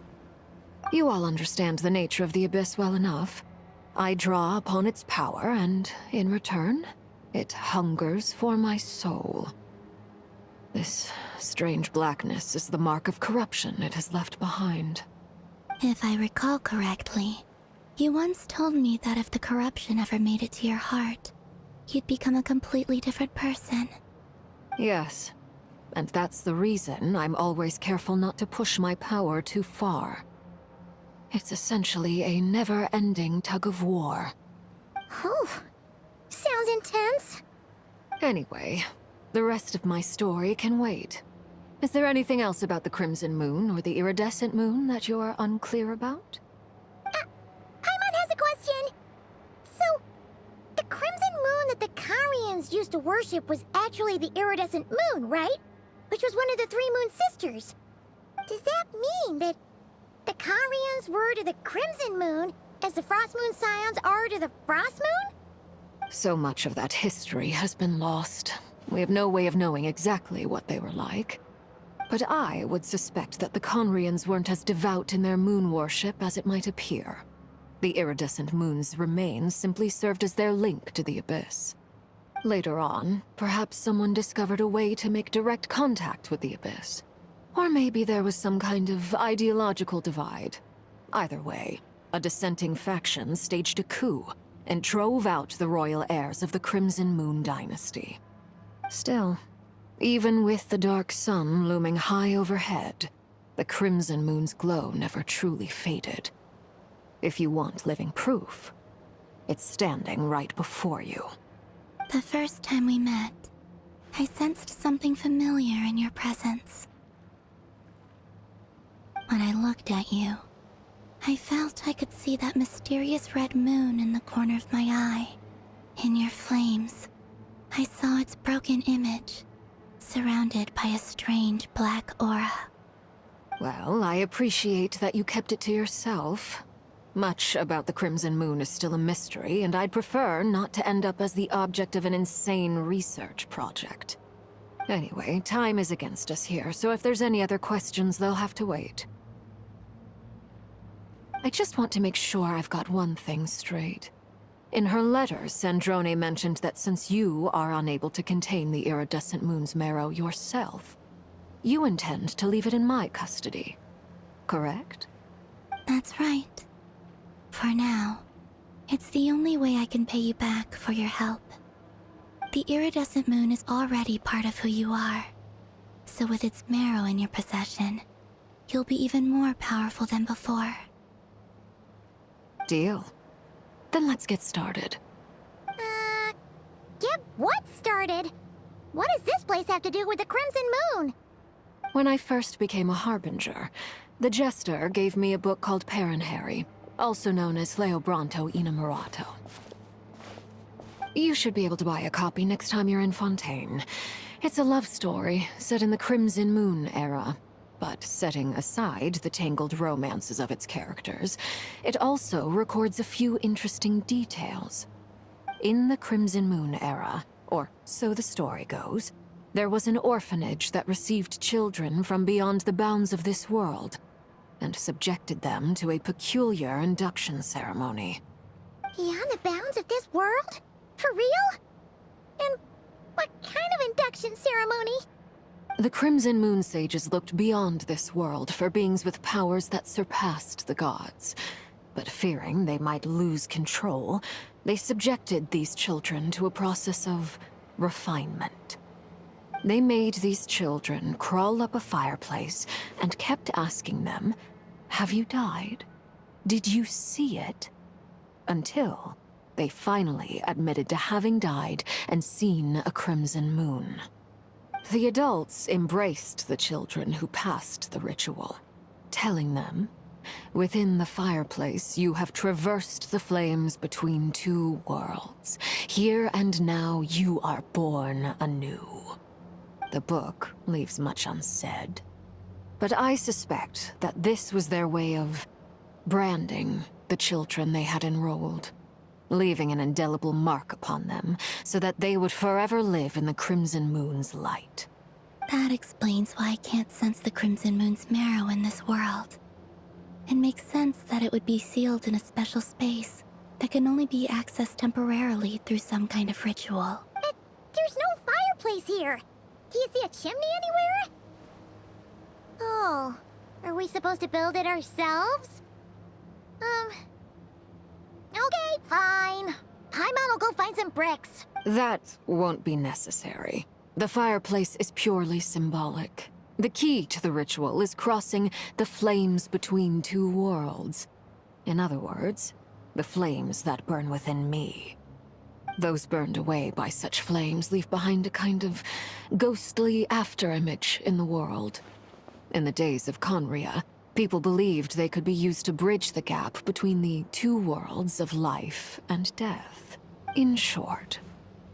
You all understand the nature of the Abyss well enough. I draw upon its power, and in return, it hungers for my soul. This strange blackness is the mark of corruption it has left behind. If I recall correctly, you once told me that if the corruption ever made it to your heart, you'd become a completely different person. Yes, and that's the reason I'm always careful not to push my power too far. It's essentially a never-ending tug-of-war. Oh, sounds intense. Anyway, the rest of my story can wait. Is there anything else about the Crimson Moon or the Iridescent Moon that you're unclear about? Paimon has a question. So, the Crimson Moon that the Carians used to worship was actually the Iridescent Moon, right? Which was one of the three Moon Sisters. Does that mean that the Carians were to the Crimson Moon as the Frost Moon Scions are to the Frost Moon? So much of that history has been lost. We have no way of knowing exactly what they were like. But I would suspect that the Conrians weren't as devout in their moon worship as it might appear. The iridescent moon's remains simply served as their link to the Abyss. Later on, perhaps someone discovered a way to make direct contact with the Abyss. Or maybe there was some kind of ideological divide. Either way, a dissenting faction staged a coup and drove out the royal heirs of the Crimson Moon dynasty. Still, even with the dark sun looming high overhead, the Crimson Moon's glow never truly faded. If you want living proof, it's standing right before you. The first time we met, I sensed something familiar in your presence. When I looked at you, I felt I could see that mysterious red moon in the corner of my eye. In your flames, I saw its broken image, surrounded by a strange black aura. Well, I appreciate that you kept it to yourself. Much about the Crimson Moon is still a mystery, and I'd prefer not to end up as the object of an insane research project. Anyway, time is against us here, so if there's any other questions, they'll have to wait. I just want to make sure I've got one thing straight. In her letter, Sandrone mentioned that since you are unable to contain the iridescent moon's marrow yourself, you intend to leave it in my custody, correct? That's right. For now, it's the only way I can pay you back for your help. The iridescent moon is already part of who you are, so with its marrow in your possession, you'll be even more powerful than before. Deal. Then let's get started. Get what started? What does this place have to do with the Crimson Moon? When I first became a Harbinger, the Jester gave me a book called Paranhari, also known as Leobranto Inamorato. You should be able to buy a copy next time you're in Fontaine. It's a love story set in the Crimson Moon era. But setting aside the tangled romances of its characters, it also records a few interesting details. In the Crimson Moon era, or so the story goes, there was an orphanage that received children from beyond the bounds of this world, and subjected them to a peculiar induction ceremony. Beyond the bounds of this world? For real? And what kind of induction ceremony? The Crimson Moon Sages looked beyond this world for beings with powers that surpassed the gods. But fearing they might lose control, they subjected these children to a process of refinement. They made these children crawl up a fireplace and kept asking them, "Have you died? Did you see it?" Until they finally admitted to having died and seen a crimson moon. The adults embraced the children who passed the ritual, telling them, "Within the fireplace, you have traversed the flames between two worlds. Here and now, you are born anew." The book leaves much unsaid, but I suspect that this was their way of branding the children they had enrolled. leaving an indelible mark upon them so that they would forever live in the Crimson Moon's light. That explains why I can't sense the Crimson Moon's marrow in this world. It makes sense that it would be sealed in a special space that can only be accessed temporarily through some kind of ritual. There's no fireplace here. Do you see a chimney anywhere? Oh, are we supposed to build it ourselves? Okay, fine. Paimon will go find some bricks. That won't be necessary. The fireplace is purely symbolic. The key to the ritual is crossing the flames between two worlds. In other words, the flames that burn within me. Those burned away by such flames leave behind a kind of ghostly afterimage in the world. In the days of Conria, people believed they could be used to bridge the gap between the two worlds of life and death. In short,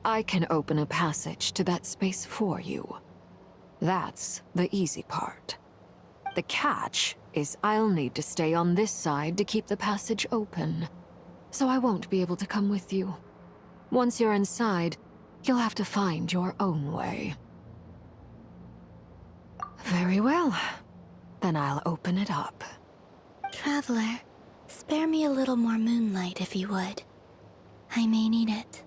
I can open a passage to that space for you. That's the easy part. The catch is I'll need to stay on this side to keep the passage open, so I won't be able to come with you. Once you're inside, you'll have to find your own way. Very well. Then I'll open it up. Traveler, spare me a little more moonlight if you would. I may need it.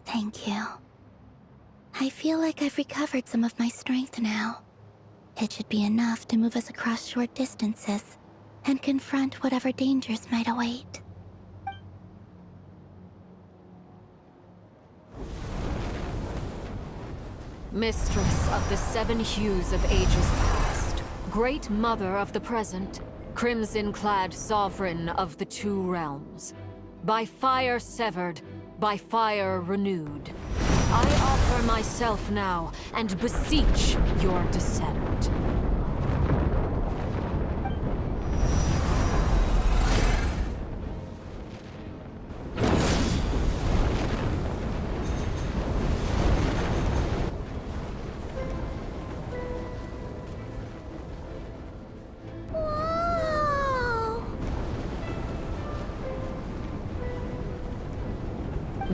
Thank you. I feel like I've recovered some of my strength now. It should be enough to move us across short distances and confront whatever dangers might await. Mistress of the seven hues of ages past, great mother of the present, crimson-clad sovereign of the two realms, by fire severed, by fire renewed, I offer myself now and beseech your descent.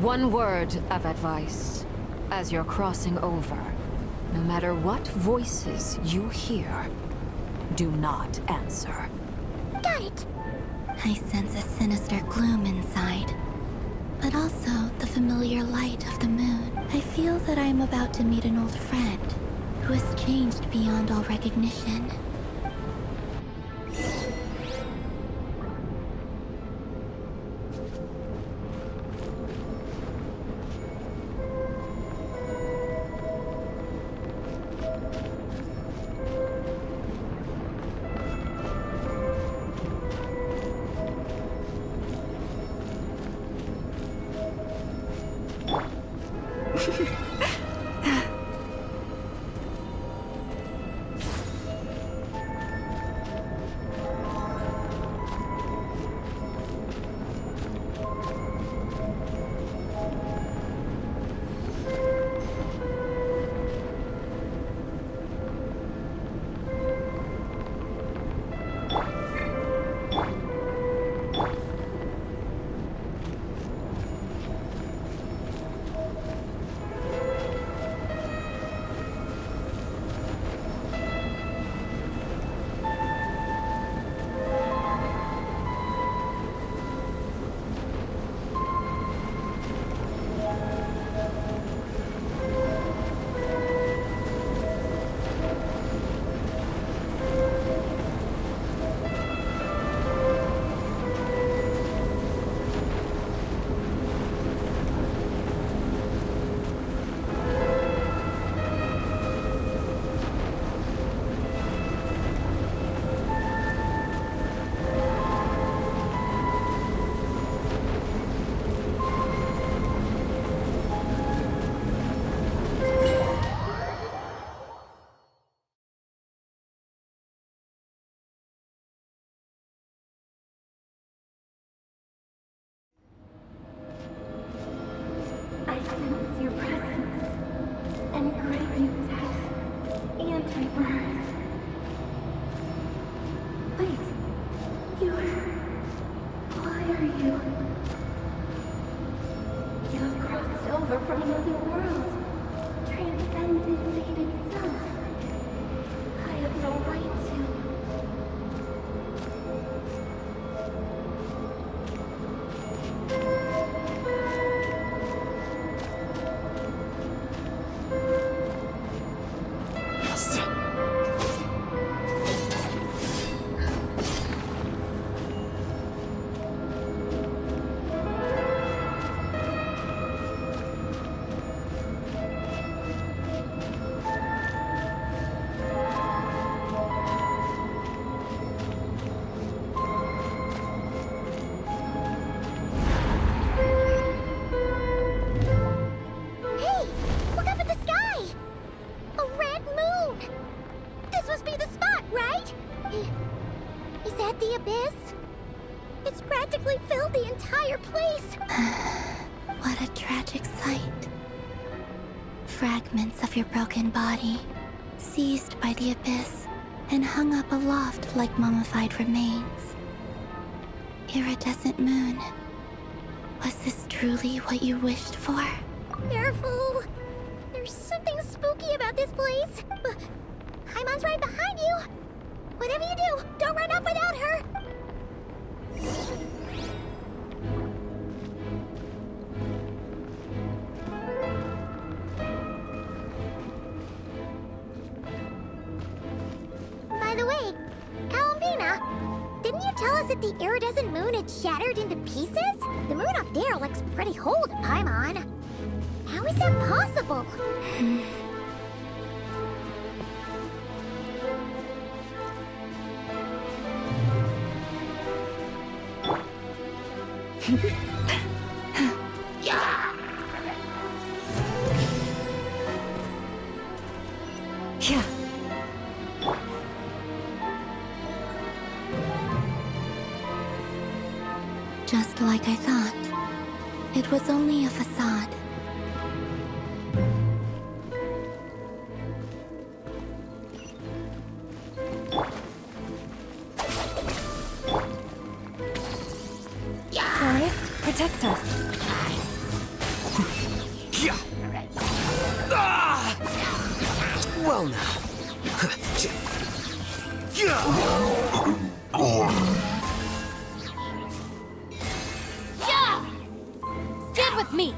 One word of advice. As you're crossing over, no matter what voices you hear, do not answer. Got it! I sense a sinister gloom inside, but also the familiar light of the moon. I feel that I am about to meet an old friend who has changed beyond all recognition. from another world, transcended fate itself. I have no right to. What a tragic sight. Fragments of your broken body, seized by the abyss, and hung up aloft like mummified remains. Iridescent moon. Was this truly what you wished for? Careful! There's something spooky about this place. Paimon's right behind you. Whatever you do, don't run off without her. By the way, Columbina, didn't you tell us that the iridescent moon had shattered into pieces? The moon up there looks pretty whole to Paimon. How is that possible? Yeah. Just like I thought. It was only a facade. Forest, protect us. Well now. Stand with me!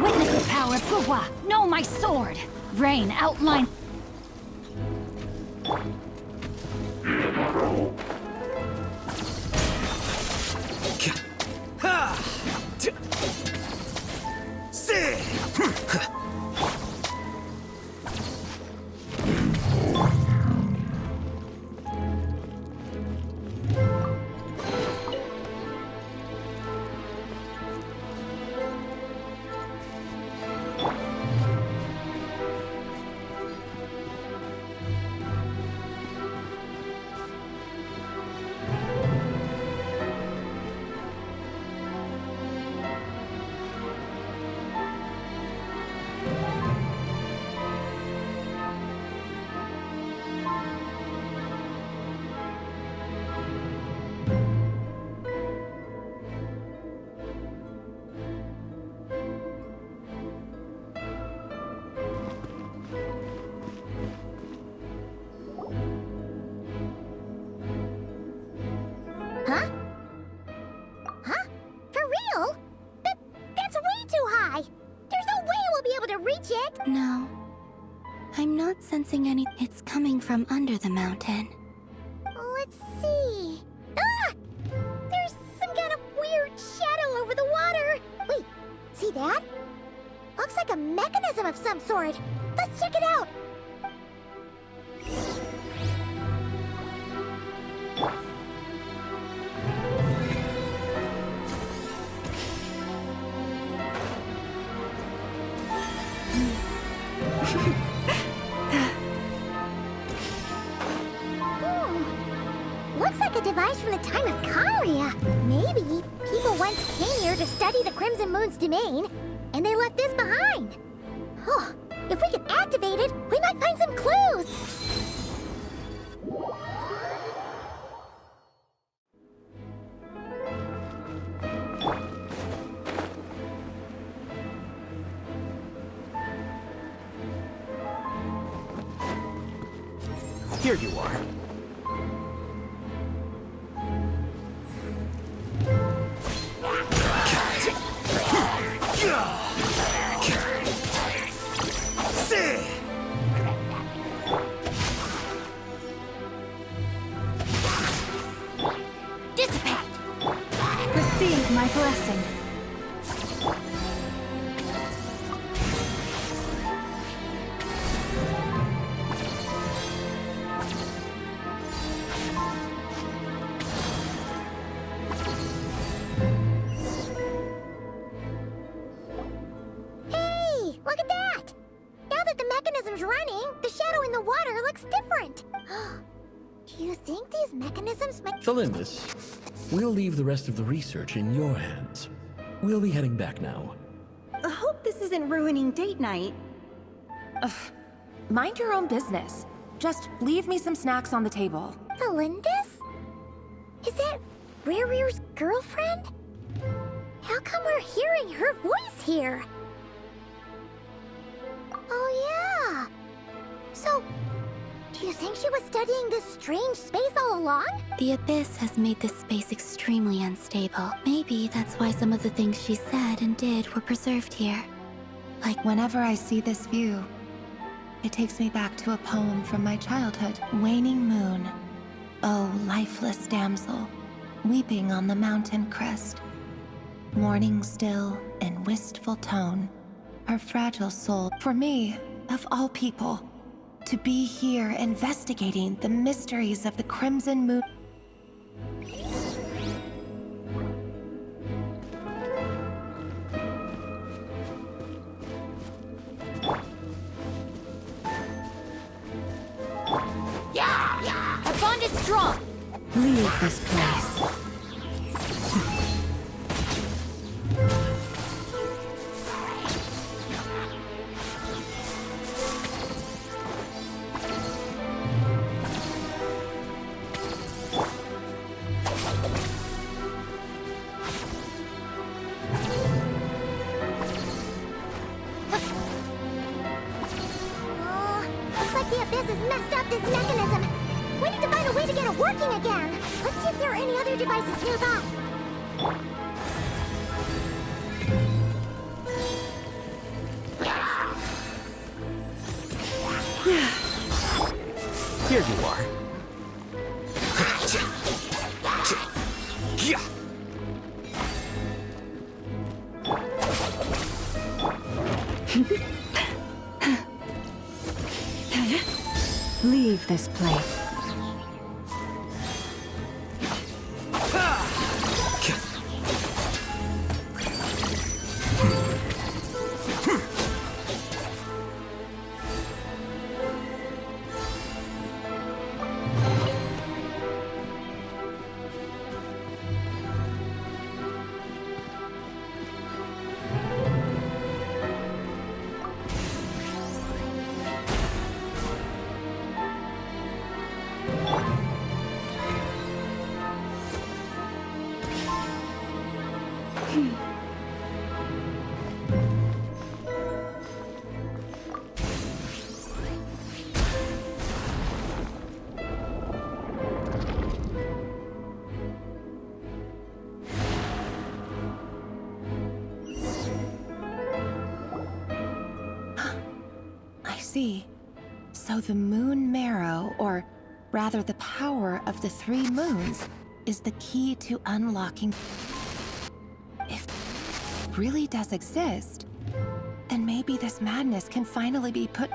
Witness the power of Gugwa! Know my sword! Rain, outline... Huh? Huh? For real? That's way too high! There's no way we'll be able to reach it! No. I'm not sensing any. It's coming from under the mountain. Let's see. Ah! There's some kind of weird shadow over the water! Wait, see that? Looks like a mechanism of some sort. Let's check it out! Looks like a device from the time of Kharia. Maybe people once came here to study the Crimson Moon's domain, and they left this behind. Oh, if we could activate it, we might find some clues. Here you are. Dissipate! Receive my blessing. Hey, look at that! Now that the mechanism's running, the shadow in the water looks different. Do you think these mechanisms might... Felindis, we'll leave the rest of the research in your hands. We'll be heading back now. I hope this isn't ruining date night. Ugh. Mind your own business. Just leave me some snacks on the table. Felindis? Is that Rerear's girlfriend? How come we're hearing her voice here? Oh yeah! So, do you think she was studying this strange space all along? The Abyss has made this space extremely unstable. Maybe that's why some of the things she said and did were preserved here. Like whenever I see this view, it takes me back to a poem from my childhood. Waning moon, oh lifeless damsel, weeping on the mountain crest. Mourning still in wistful tone, her fragile soul. For me, of all people, to be here investigating the mysteries of the Crimson Moon. Yeah! Our bond is strong! Leave this place. Looks like the Abyss has messed up this mechanism. We need to find a way to get it working again. Let's see if there are any other devices nearby. Here you are. Leave this place. See, so the moon marrow, or rather the power of the 3 moons, is the key to unlocking. If it really does exist, then maybe this madness can finally be put.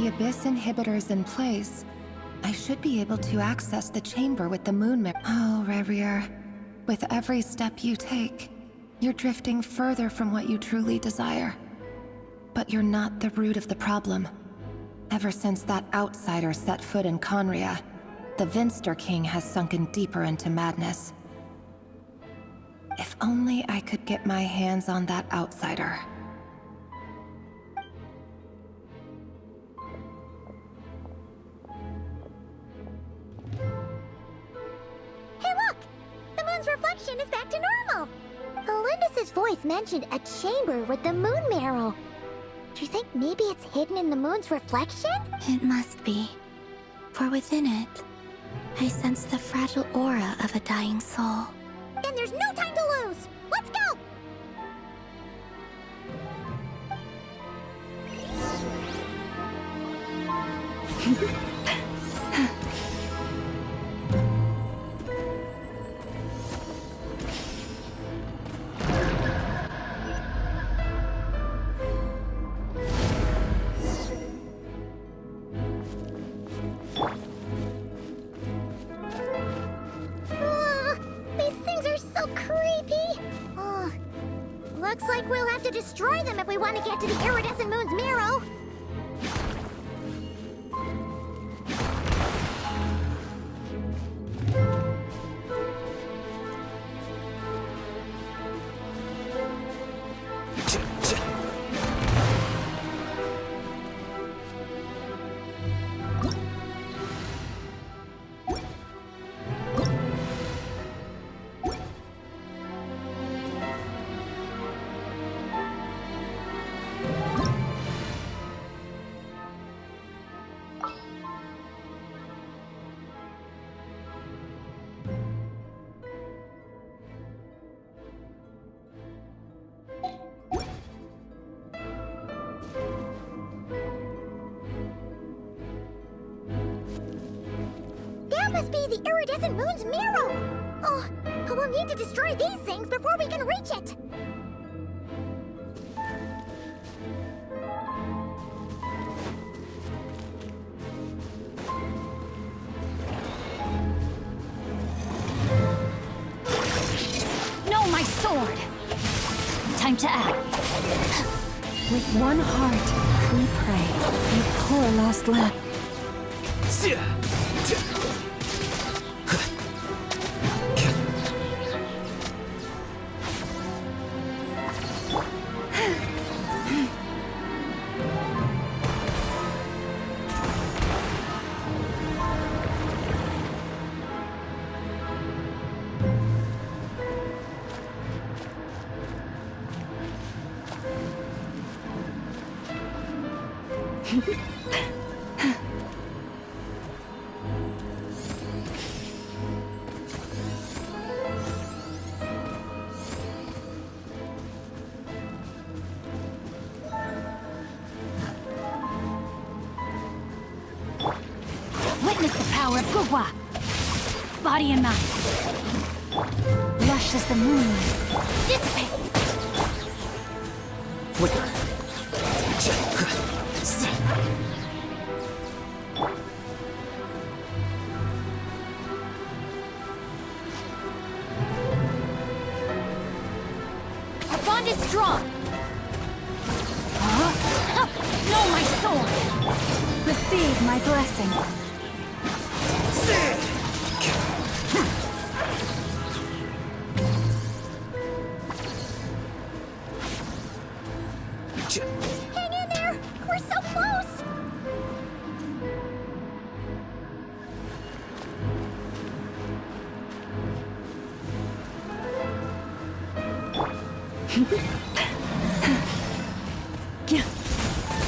the Abyss inhibitor's in place, I should be able to access the chamber with the moon mirror. Oh, Rerir. With every step you take, you're drifting further from what you truly desire. But you're not the root of the problem. Ever since that outsider set foot in Conria, the Vinster King has sunken deeper into madness. If only I could get my hands on that outsider. Hey look! The moon's reflection is back to normal! Elendis' voice mentioned a chamber with the moon marrow. Do you think maybe it's hidden in the moon's reflection? It must be. For within it, I sense the fragile aura of a dying soul. Then there's no time to lose! Let's go! Looks like we'll have to destroy them if we want to get to the iridescent moon's marrow. Must be the iridescent moon's marrow! Oh, we'll need to destroy these things before we can reach it! No, my sword! Time to act. With one heart, we pray. You poor lost lamb. Witness the power of Gugwa! Body and mind. Lush as the moonlight. Dissipate! Flicker. Our bond is strong! Huh? No, my sword! Receive my blessing. Hang in there! We're so close!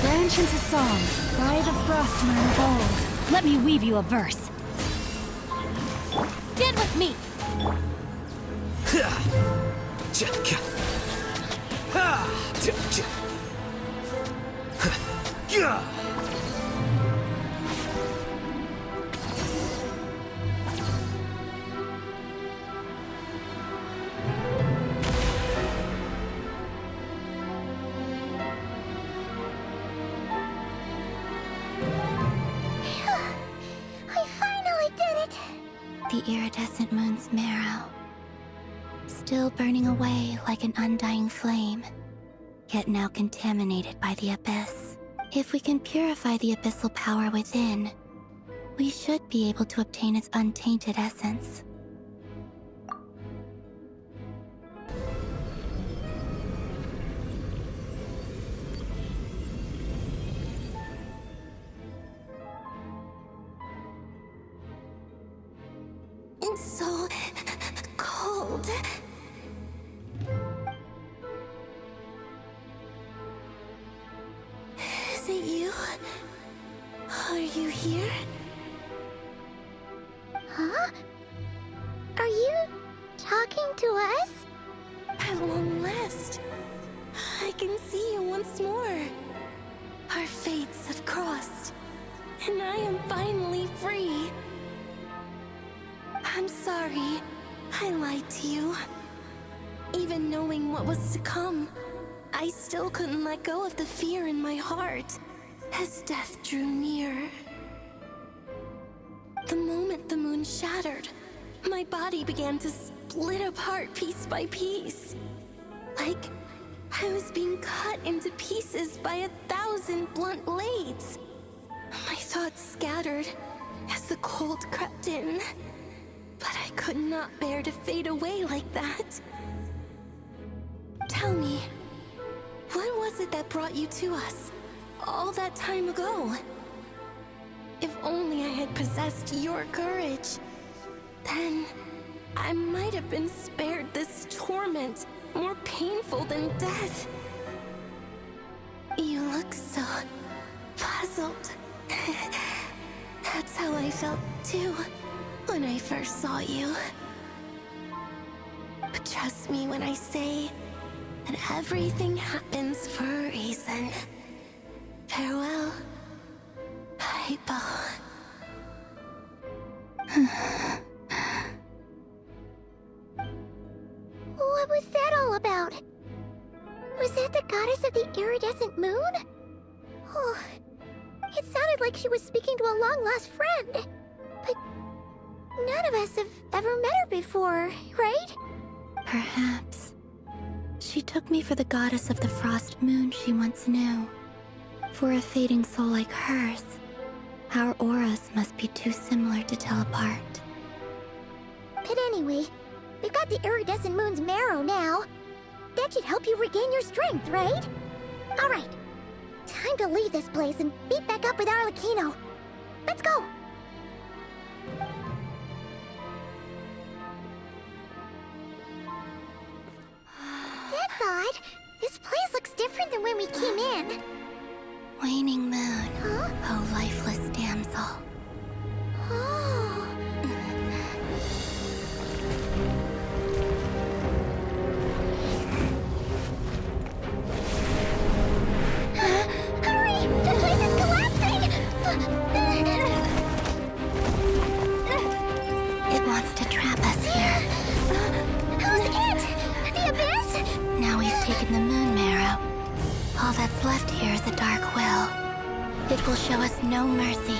Branch into song, bride of Frostmourne of old. Let me weave you a verse. Stand with me! The iridescent moon's marrow, still burning away like an undying flame, yet now contaminated by the abyss. If we can purify the abyssal power within, we should be able to obtain its untainted essence. It's so cold. Is it you? Are you here? Huh? Are you talking to us? At long last, I can see you once more. Our fates have crossed, and I am finally free. I'm sorry, I lied to you. Even knowing what was to come, I still couldn't let go of the fear in my heart as death drew near. The moment the moon shattered, my body began to split apart piece by piece. Like I was being cut into pieces by 1,000 blunt blades. My thoughts scattered as the cold crept in. But I could not bear to fade away like that. Tell me, what was it that brought you to us all that time ago? If only I had possessed your courage, then I might have been spared this torment more painful than death. You look so puzzled. That's how I felt too when I first saw you. But trust me when I say that everything happens for a reason. Farewell, Hypo. What was that all about? Was that the goddess of the iridescent moon? Oh, it sounded like she was speaking to a long-lost friend. But none of us have ever met her before, right? Perhaps. She took me for the goddess of the frost moon she once knew. For a fading soul like hers, our auras must be too similar to tell apart. But anyway, we've got the iridescent moon's marrow now. That should help you regain your strength, right? Alright, time to leave this place and meet back up with Arlecchino. Let's go! That's odd. This place looks different than when we came in. Waning moon, Huh? oh lifeless damsel. Oh. Hurry! The place is collapsing! It wants to trap us here. Who's it? The abyss? Now we've taken the moon marrow. All that's left here is a dark will. It will show us no mercy.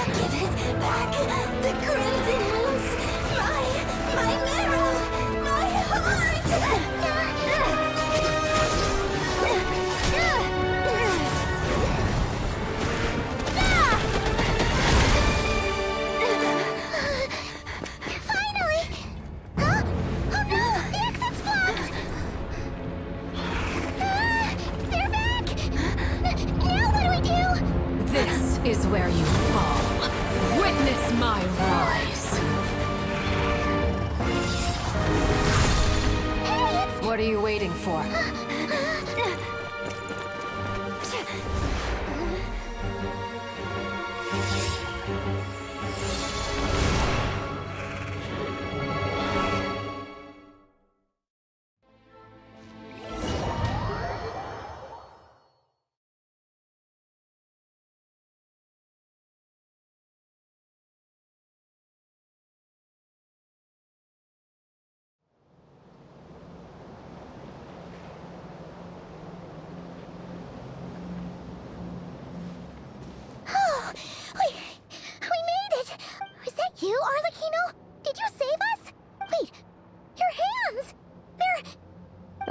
Give it back! The crimson moons! My marrow! My heart! Finally! Huh? Oh no! The exit's blocked! They're back! Now what do we do? This is where you fall. Witness my rise. Hey, it's... What are you waiting for?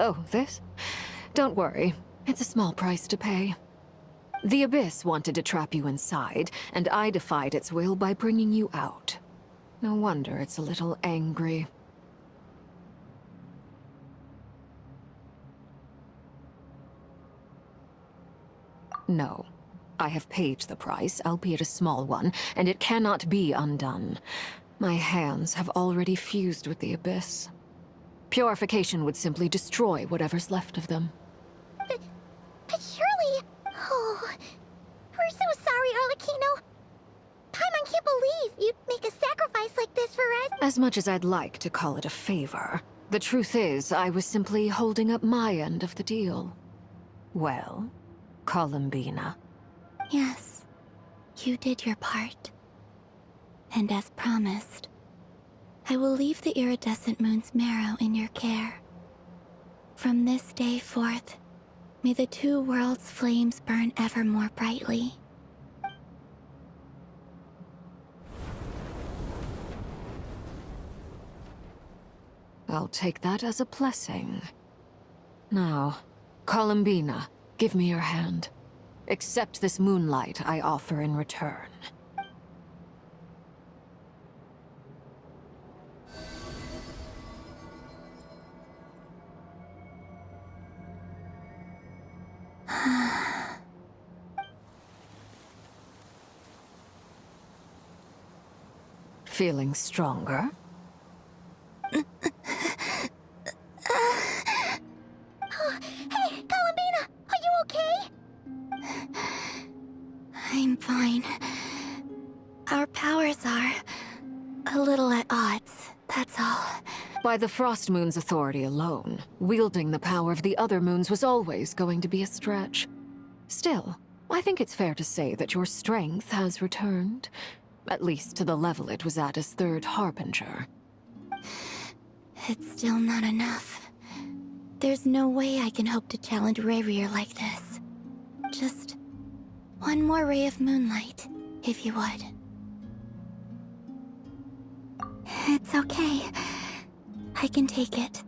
Oh, this? Don't worry. It's a small price to pay. The Abyss wanted to trap you inside, and I defied its will by bringing you out. No wonder it's a little angry. No. I have paid the price, albeit a small one, and it cannot be undone. My hands have already fused with the Abyss. Purification would simply destroy whatever's left of them. But surely... Oh... We're so sorry, Arlecchino. Paimon can't believe you'd make a sacrifice like this for us. As much as I'd like to call it a favor, the truth is I was simply holding up my end of the deal. Well, Columbina. Yes, you did your part. And as promised, I will leave the iridescent moon's marrow in your care. From this day forth, may the two worlds' flames burn ever more brightly. I'll take that as a blessing. Now, Columbina, give me your hand. Accept this moonlight I offer in return. Feeling stronger? Hey, Columbina! Are you okay? I'm fine. Our powers are a little at odds, that's all. By the Frost Moon's authority alone, wielding the power of the other moons was always going to be a stretch. Still, I think it's fair to say that your strength has returned. At least to the level it was at as Third Harbinger. It's still not enough. There's no way I can hope to challenge Rayrir like this. Just one more ray of moonlight, if you would. It's okay. I can take it.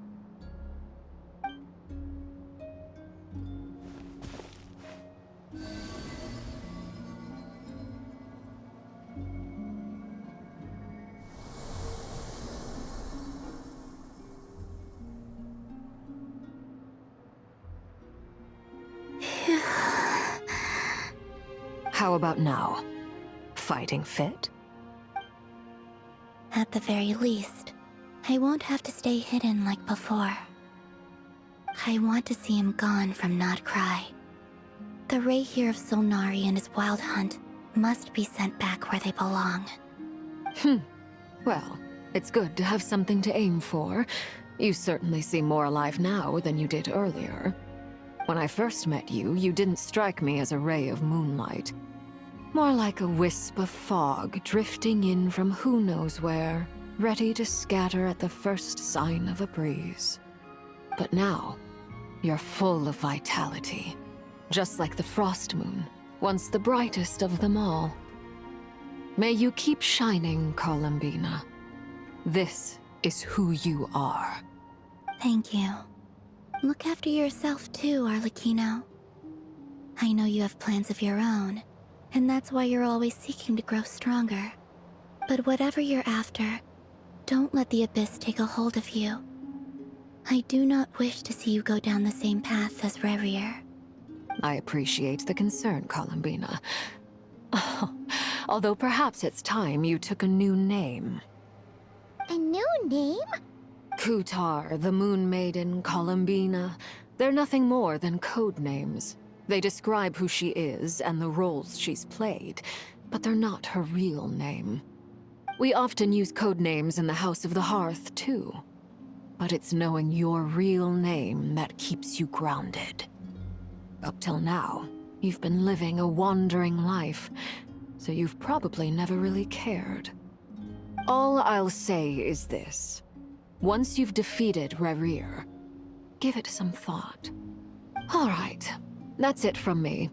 How about now? Fighting fit? At the very least, I won't have to stay hidden like before. I want to see him gone from Nodcry. The Raycure of Solnari and his wild hunt must be sent back where they belong. Well, it's good to have something to aim for. You certainly seem more alive now than you did earlier. When I first met you, you didn't strike me as a ray of moonlight. More like a wisp of fog drifting in from who knows where, ready to scatter at the first sign of a breeze. But now, you're full of vitality. Just like the Frost Moon, once the brightest of them all. May you keep shining, Columbina. This is who you are. Thank you. Look after yourself too, Arlecchino. I know you have plans of your own, and that's why you're always seeking to grow stronger. But whatever you're after, don't let the Abyss take a hold of you. I do not wish to see you go down the same path as Rayrir. I appreciate the concern, Columbina. Although perhaps it's time you took a new name. A new name? Kutar, the Moon Maiden, Columbina. They're nothing more than code names. They describe who she is and the roles she's played, but they're not her real name. We often use code names in the House of the Hearth, too. But it's knowing your real name that keeps you grounded. Up till now, you've been living a wandering life, so you've probably never really cared. All I'll say is this. Once you've defeated Rayrir, give it some thought. All right, that's it from me.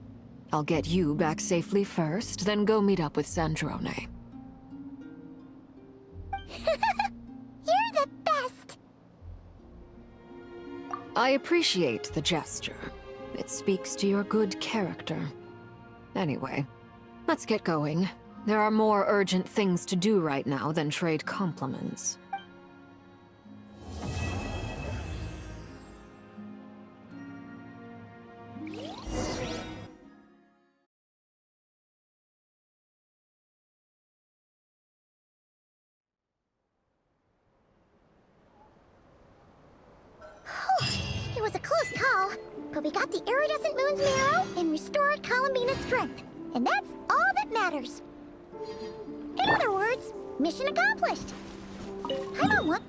I'll get you back safely first, then go meet up with Sandrone. You're the best! I appreciate the gesture. It speaks to your good character. Anyway, let's get going. There are more urgent things to do right now than trade compliments. It was a close call, but we got the iridescent moon's marrow and restored Columbina's strength. And that's all that matters. In other words, mission accomplished. I'm on one.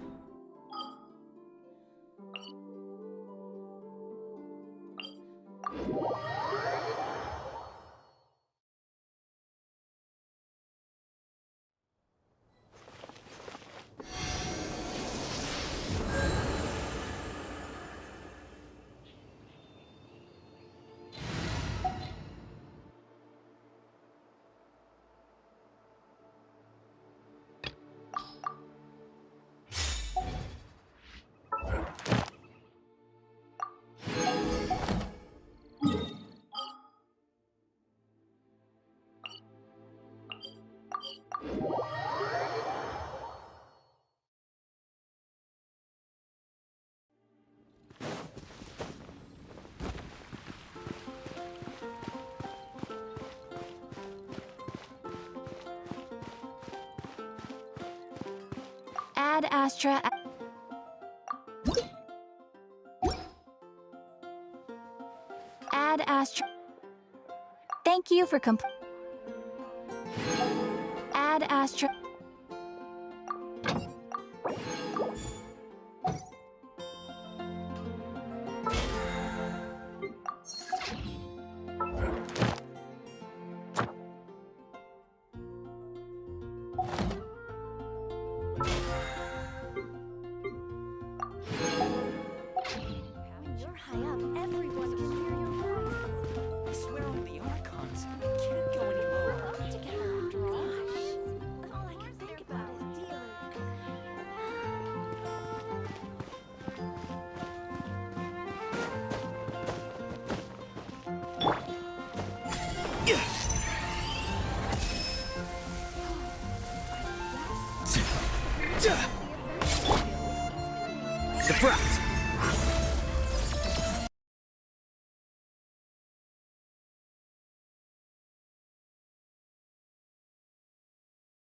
Ad Astra. Ad Astra. Thank you for Ad Astra. When you're high up, everyone can hear your voice. I swear on the Archons, I can't go any lower. We're up together after all. All I can think about is dealing. Surprise!